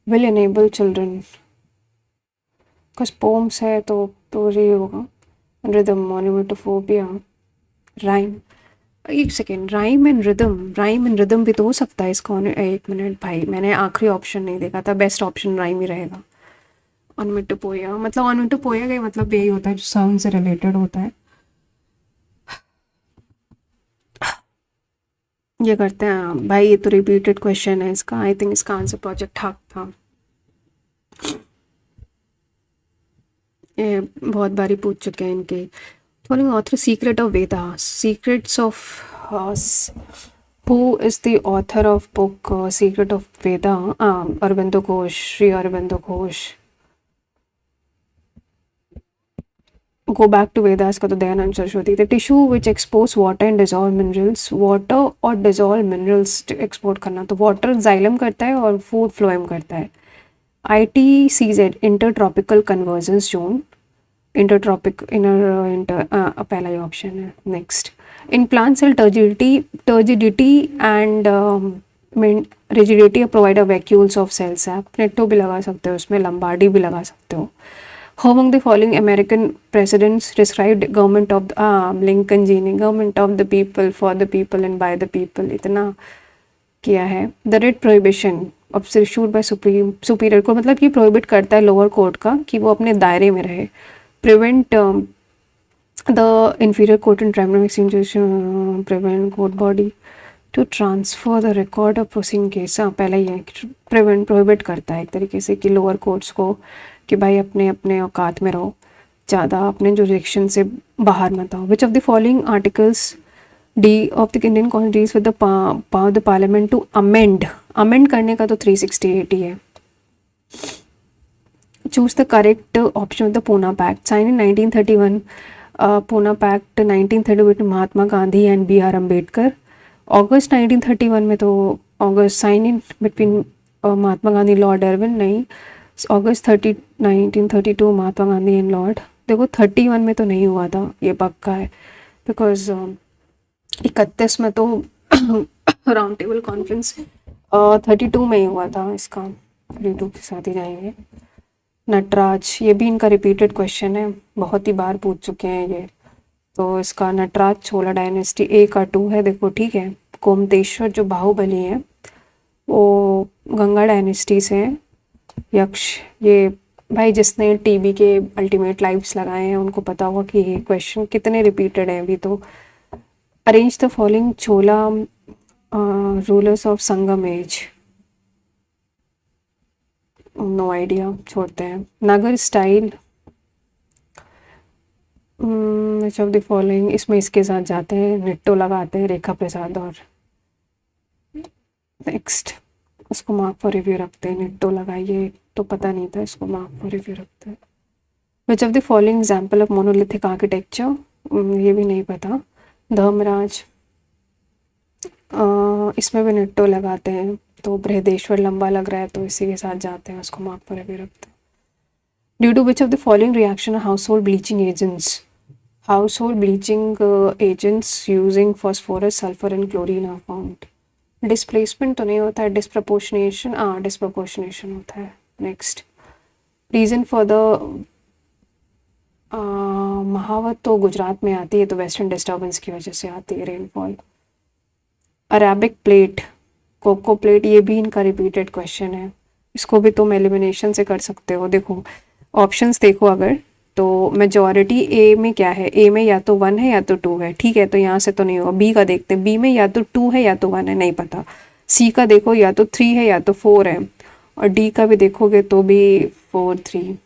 will enable children, because poems है तो ये होगा। रिदम, मोनिमेटोफोबिया, राइम, एक सेकेंड, राइम एंड रिदम भी तो हो सकता है इसका। एक मिनट भाई, मैंने आखिरी ऑप्शन नहीं देखा था, बेस्ट ऑप्शन राइम ही रहेगा। ऑनमिटोपोया, मतलब ऑनमिटोपोया का मतलब यही होता है जो साउंड से रिलेटेड होता है। ये करते हैं भाई, ये तो रिपीटेड क्वेश्चन है इसका, आई थिंक इसका आंसर प्रोजेक्ट हक था। ये बहुत बारी पूछ चुके हैं इनके। Following author secret of Veda, secrets of, who is the author of book secret of Veda? Aurobindo Ghosh, Shri Aurobindo Ghosh. Go back to Vedas का तो दयानंद सरस्वती थे। Tissue which expose water and dissolve minerals, water और डिजॉल्व मिनरल्स एक्सपोर्ट करना, तो वाटर जाइलम करता है और फूड फ्लोएम करता है। ITCZ inter tropical convergence zone, inter tropic inter पहला ही ऑप्शन है। Next, in plant cell turgidity and rigidity provide a vacuoles of cell sap, नेटो भी लगा सकते हो उसमें, लंबार्डी भी लगा सकते हो। How among the following American presidents described government of the, Lincoln ji ने government of the people, for the people and by the people इतना किया है। The writ prohibition of issued by superior court, मतलब कि prohibit करता है lower court का कि वो अपने दायरे में रहे। Prevent the inferior court and tribunal extinction, prevent court body to transfer the record of proceeding case, पहला ही है। prevent, prohibit करता है एक तरीके से कि लोअर कोर्ट्स को कि भाई अपने अपने औकात में रहो, ज़्यादा अपने जुरिडिक्शन से बाहर मत आओ। Which of the following articles deal of the Indian constitution with the power the parliament to amend करने का तो 368 ही है। Choose the correct option of the Poona pact, sign in 1931, Poona pact 1930 between Mahatma Gandhi and BR Ambedkar. अगस्त 1931 में तो अगस्त sign in between Mahatma Gandhi lord Irwin, नहीं। अगस्त 1932 महात्मा गांधी एंड लॉर्ड, देखो 31 में तो नहीं हुआ था, ये पक्का है, बिकॉज 31 में तो राउंड टेबल कॉन्फ्रेंस 32 में ही हुआ था, इसका 32 के साथ ही जाएंगे। नटराज, ये भी इनका रिपीटेड क्वेश्चन है, बहुत ही बार पूछ चुके हैं ये, तो इसका नटराज चोला डायनेस्टी, A का 2 है, देखो ठीक है। गोमतेश्वर जो बाहुबली है वो गंगा डायनेस्टी से है। यक्ष, ये भाई जिसने टीवी के अल्टीमेट लाइव्स लगाए हैं उनको पता होगा कि ये क्वेश्चन कितने रिपीटेड हैं अभी तो। Arrange the following Chola rulers of Sangam age, no idea, छोड़ते हैं। Nagar style, which of the following, इसमें इसके साथ जाते हैं, निट्टो लगाते हैं, रेखा प्रसाद। और नेक्स्ट, उसको मार्क फॉर रिव्यू रखते हैं, निट्टो लगाइए, तो पता नहीं था, इसको मार्क फॉर रिव्यू रखते हैं। Which of the following example of monolithic architecture, ये भी नहीं पता। धर्मराज, इसमें भी निट्टो लगाते हैं, तो बृहदेश्वर लंबा लग रहा है तो इसी के साथ जाते हैं, उसको मार्क फॉर रिव्यू रखते हैं। Due to which of the following reaction household bleaching agents using phosphorus, sulphur and chlorine are found. Displacement तो नहीं होता है, डिस्प्रपोर्शनेशन होता है। नेक्स्ट, रीज़न फॉर द महावत तो गुजरात में आती है, तो वेस्टर्न डिस्टर्बेंस की वजह से आती है rainfall. Arabic plate, Coco plate, ये भी इनका रिपीटेड क्वेश्चन है, इसको भी तुम एलिमिनेशन से कर सकते हो। देखो ऑप्शंस देखो अगर, तो मेजॉरिटी ए में क्या है, ए में या तो 1 है या तो 2 है, ठीक है, तो यहाँ से तो नहीं होगा। बी का देखते हैं, बी में या तो 2 है या तो 1 है, नहीं पता। सी का देखो, या तो 3 है या तो 4 है, और डी का भी देखोगे तो भी 4 3,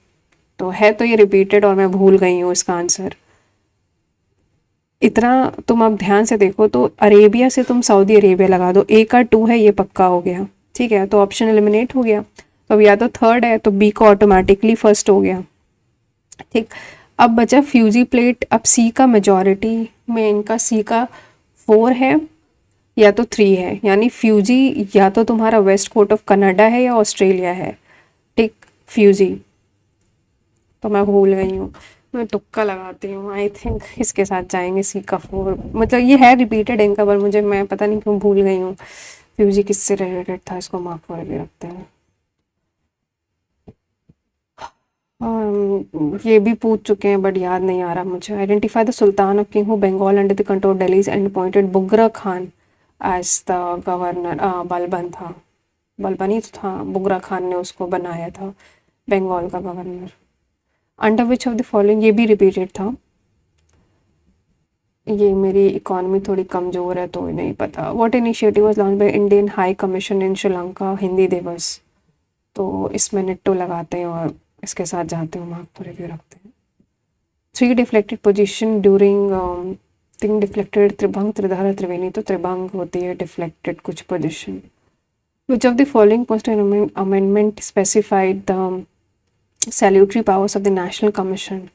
तो है तो ये रिपीटेड और मैं भूल गई हूँ इसका आंसर। इतना तुम अब ध्यान से देखो, तो अरेबिया से तुम सऊदी अरेबिया लगा दो, ए का 2 है, ये पक्का हो गया, ठीक है, तो ऑप्शन एलिमिनेट हो गया। तो अब या तो थर्ड है, तो बी का ऑटोमेटिकली फर्स्ट हो गया, ठीक। अब बचा फ्यूजी प्लेट। अब सी का मेजॉरिटी में इनका सी का 4 है या तो 3 है, यानी फ्यूजी या तो तुम्हारा वेस्ट कोस्ट ऑफ कनाडा है या ऑस्ट्रेलिया है। ठीक, फ्यूजी तो मैं भूल गई हूँ, मैं तुक्का लगाती हूँ। आई थिंक इसके साथ जाएंगे सी का 4। मतलब ये है रिपीटेड इनका, पर मुझे मैं पता नहीं क्यों भूल गई हूँ। फ्यूजी किससे रिलेटेड था, इसको मार्क पर भी रखते हैं। ये भी पूछ चुके हैं बट याद नहीं आ रहा मुझे। Identify the sultan of king who Bengal under the control Delhi and appointed Bugra Khan as the governor. Balban था, बलबन ही तो था, बुगरा खान ने उसको बनाया था बंगाल का governor. Under which of the following, ये भी रिपीटेड था। ये मेरी इकोनॉमी थोड़ी कमज़ोर है तो नहीं पता। What initiative was launch by Indian high commission इन श्रीलंका, हिंदी दिवस। तो इसमें निट्टो लगाते हैं और इसके साथ जाते हैं, मार्क तो रिव्यू रखते हैं। 3 deflected position during 3 deflected tribhanga tridhara triveni, तो त्रिभंग होती है डिफ्लेक्टेड कुछ position. Which of the following constitution amendment specified the salutary powers of the national commission.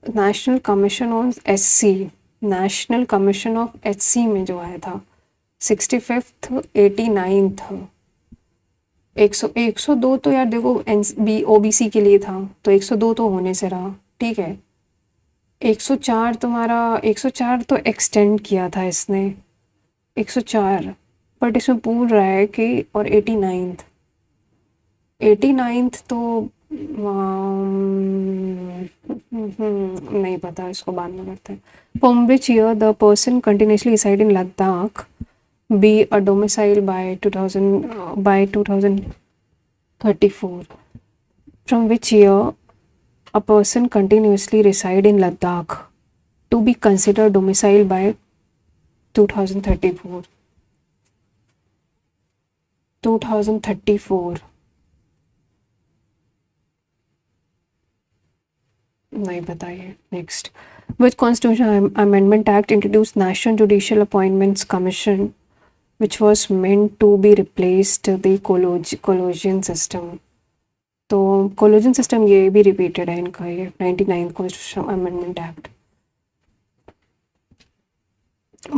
National commission on SC, national commission of HC में जो आया था 65th 89th 102 तो यार देखो ओबीसी के लिए था, तो 102 तो होने से रहा। ठीक है, 104 तुम्हारा 104 तो एक्सटेंड किया था इसने 104, बट इसमें पूछ रहा है कि और 89th तो नहीं पता, इसको बाद में करते हैं। From which year the person continuously reside in Ladakh be a domicile by 2034. From which year a person continuously reside in Ladakh to be considered domicile by 2034. 2034 नहीं पता ये। Next, which constitutional amendment act introduced National Judicial Appointments Commission which was meant to be replaced the collegian system। तो collegian system ये भी repeated है इनका, ये 99th Constitutional Amendment Act।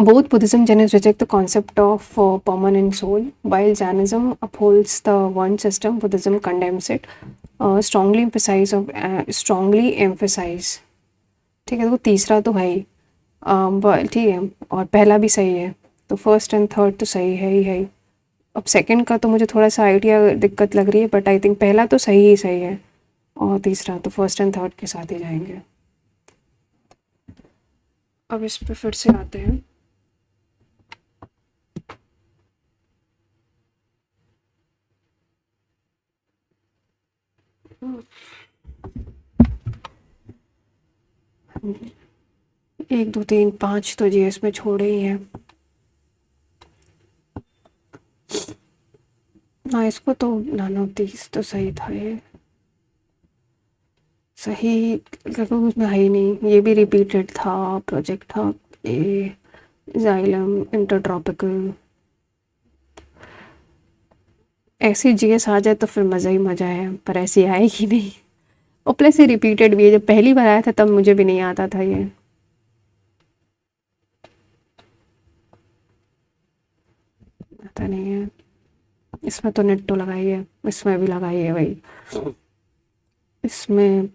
Both Buddhism Jainism reject the concept of permanent soul, while Jainism upholds the one system, Buddhism condemns it। strongly emphasize। ठीक है, तो तीसरा तो है ही, ठीक है, और पहला भी सही है, तो फर्स्ट एंड थर्ड तो सही है ही है। अब सेकंड का तो मुझे थोड़ा सा आइडिया दिक्कत लग रही है, बट आई थिंक पहला तो सही ही सही है, और तीसरा तो फर्स्ट एंड थर्ड के साथ ही जाएंगे। अब इस पे फिर से आते हैं। एक दो तीन पाँच तो जी इसमें छोड़े ही हैं। हाँ, इसको तो 30 तो सही था, ये सही क्योंकि उसमें है ही नहीं। ये भी रिपीटेड था, प्रोजेक्ट था ये, जाइलम इंटरट्रॉपिकल। ऐसी जीएस आ जाए तो फिर मज़ा ही मज़ा है, पर ऐसी आएगी नहीं। और प्लस ये रिपीटेड भी है, जब पहली बार आया था तब मुझे भी नहीं आता था ये। आता नहीं है। इसमें तो नेट तो लगाई है, इसमें भी लगाई है भाई, इसमें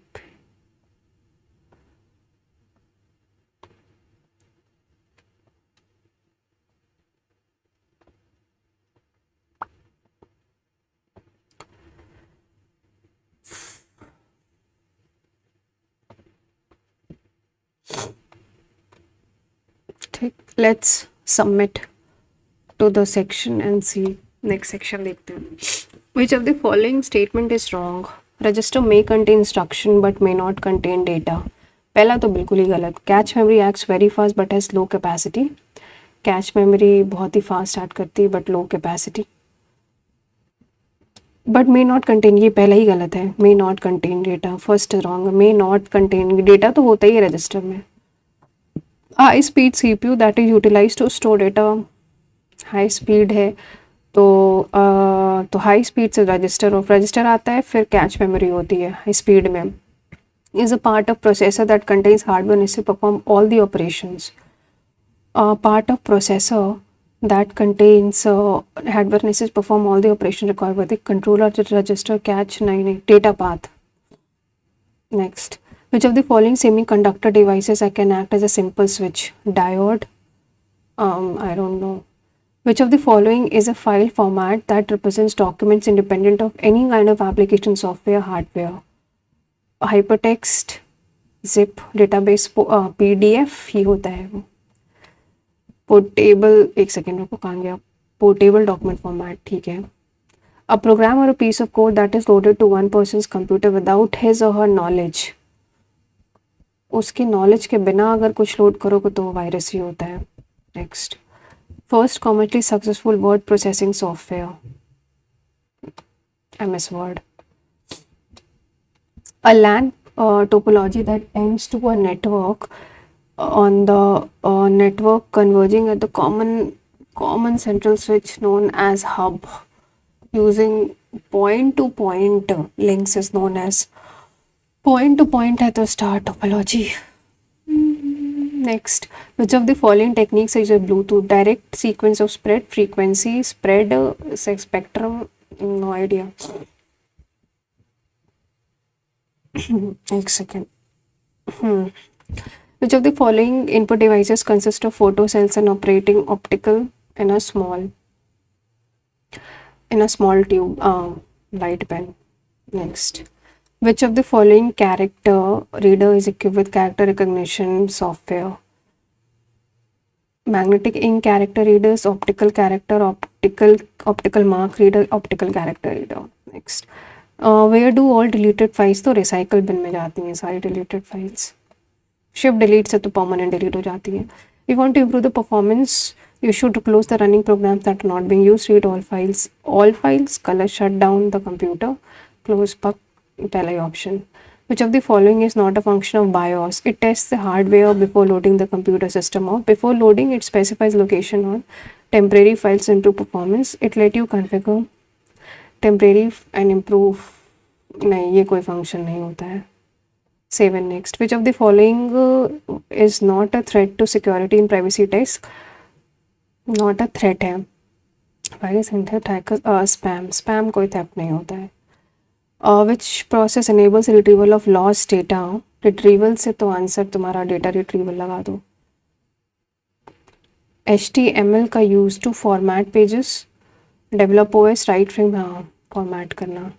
ठीक। Let's submit to the section and C. Next section देखते हैं। Which of the following statement is wrong. Register may contain instruction but may not contain data. पहला तो बिल्कुल ही गलत। Cache memory acts very fast but has low capacity. Cache memory बहुत ही fast start करती है but low capacity. But may not contain, ये पहला ही गलत है। May not contain data, first wrong. May not contain data तो होता ही है रजिस्टर में। High speed CPU that is utilize to store data. High speed है तो हाई स्पीड से रजिस्टर आता है, फिर कैच मेमोरी होती है हाई स्पीड में। is a part of processor that contains hardware necessary to perform all the operations. A part of processor that contains hardware necessary to perform all the operations required by the controller to register, catch, data path. Next, which of the following semiconductor devices I can act as a simple switch? Diode? I don't know. Which of the following is a file format that represents documents independent of any kind of application software, hardware? Hypertext, zip, database, PDF, ये होता है वो. Portable, एक second रुको, कहाँ गया? Portable document format, ठीक है. A program or a piece of code that is loaded to one person's computer without his or her knowledge. उसके नॉलेज के बिना अगर कुछ लोड करोगे तो वायरस ही होता है. Next, first commercially successful word processing software, MS Word. A LAN topology that ends to a network on the network converging at the common central switch known as hub using point-to-point links is known as point-to-point है तो star topology. Next, which of the following techniques is a Bluetooth? Direct sequence of spread, frequency, spread, spectrum, no idea. एक second. Which of the following input devices consist of photocells and operating optical in a small tube, light pen? Next, which of the following character reader is equipped with character recognition software? Magnetic ink character readers, optical mark reader, optical character reader. Next, where do all deleted files तो recycle bin में जाती हैं सारी deleted files. Shift delete से तो permanent delete हो जाती है. If you want to improve the performance, you should close the running programs that are not being used. Read all files. All files. Color shut down the computer. Close puck. पहला ही option. Which of the following is not a function of BIOS? It tests the hardware before loading the computer system off. Before loading, it specifies location on temporary files into performance. It let you configure temporary and improve. नहीं, ये कोई function नहीं होता है. Save and next. Which of the following is not a threat to security in privacy text? Not a threat है. Virus attacker, spam. Spam कोई theft नहीं होता है. Which process enables retrieval of lost data? Retrieval से तो answer तुम्हारा data retrieval लगा दो. HTML का use to format pages. Develop OS, right frame, हाँ format करना.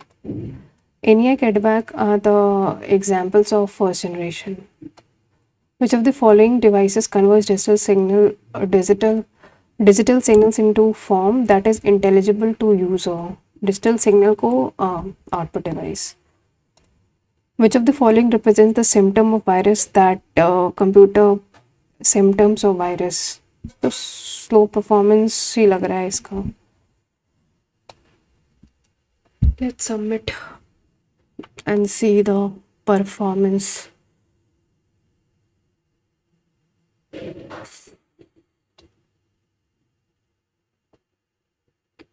ENIAC, EDVAC are the examples of first generation. Which of the following devices converts digital signals into form that is intelligible to user? Digital signal को output device. Which of the following represents the symptom of virus that computer symptoms of virus? तो slow performance ही लग रहा है इसका. Let's submit and see the performance.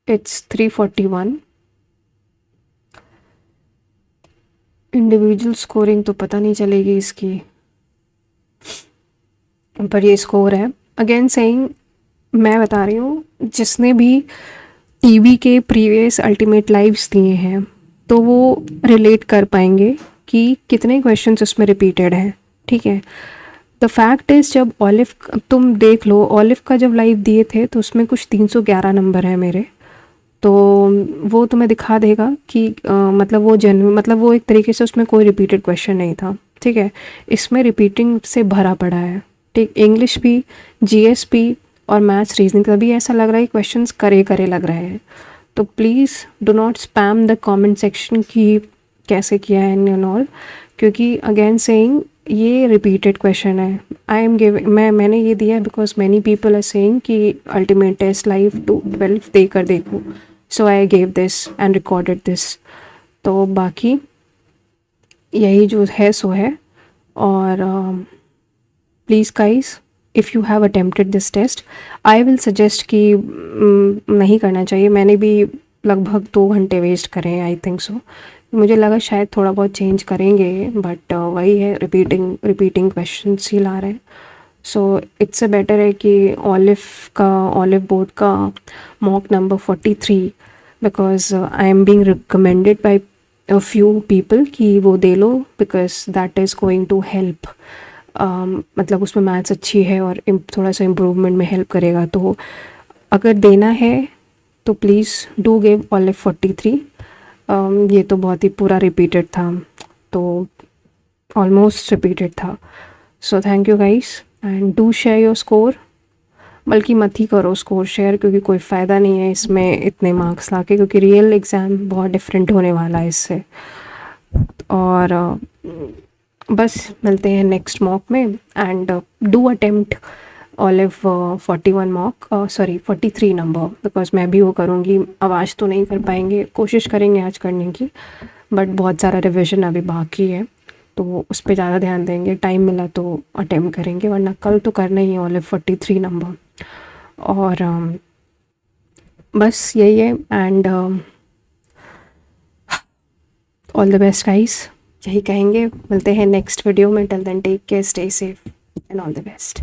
It's 341. Individual scoring तो पता नहीं चलेगी इसकी, पर ये स्कोर है. अगेन सेइंग, मैं बता रही हूँ जिसने भी टीवी के प्रीवियस अल्टीमेट लाइव्स दिए हैं तो वो रिलेट कर पाएंगे कि कितने क्वेश्चंस उसमें रिपीटेड हैं. ठीक है. द फैक्ट इज़, जब ऑलिव, तुम देख लो ऑलिव का जब लाइव दिए थे तो उसमें कुछ 311 नंबर है मेरे, तो वो तुम्हें दिखा देगा कि मतलब वो एक तरीके से उसमें कोई रिपीटेड क्वेश्चन नहीं था. ठीक है. इसमें रिपीटिंग से भरा पड़ा है. ठीक. इंग्लिश भी, GS भी और मैथ्स रीजनिंग का भी ऐसा लग रहा है क्वेश्चंस करे लग रहे हैं. तो please do not spam the comment section कि कैसे किया है एंड ऑल, क्योंकि अगेन सेइंग ये रिपीटेड क्वेश्चन है. मैंने ये दिया because many people are saying कि अल्टीमेट टेस्ट लाइव 12 देकर देखो, so I gave this and recorded this. तो बाकी यही जो है सो है. और please guys, if you have attempted this test, I will suggest कि नहीं करना चाहिए. मैंने भी लगभग 2 घंटे वेस्ट करे हैं, आई थिंक सो, मुझे लगा शायद थोड़ा बहुत चेंज करेंगे, बट वही है, रिपीटिंग क्वेश्चंस ही ला रहे हैं। सो इट्स बेटर है कि ऑलिव बोर्ड का mock number 43, because I am being recommended by a few people कि वो दे लो, because that is going to help. मतलब उसमें मैथ्स अच्छी है और थोड़ा सा इम्प्रूवमेंट में हेल्प करेगा। तो अगर देना है तो प्लीज़ डू गिव ऑलिव 43। ये तो बहुत ही पूरा रिपीटेड था, तो ऑलमोस्ट रिपीटेड था। So thank you guys, and do share your score. बल्कि मत ही करो स्कोर शेयर, क्योंकि कोई फ़ायदा नहीं है इसमें इतने मार्क्स लाके, क्योंकि रियल एग्ज़ाम बहुत डिफरेंट होने वाला है इससे। और बस मिलते हैं नेक्स्ट मॉक में, and do attempt olive 41 mock, sorry 43 number, because मैं भी वो करूँगी। आवाज़ तो नहीं कर पाएंगे, कोशिश करेंगे आज करने की, बट बहुत सारा रिविज़न अभी बाकी है, तो उस पर ज़्यादा ध्यान देंगे। टाइम मिला तो अटेम्प्ट करेंगे, वरना कल तो करना ही है ऑलिव 43 नंबर। और बस यही है, and all the best guys, यही कहेंगे। मिलते हैं नेक्स्ट वीडियो में। Till then take care, stay safe and all the best.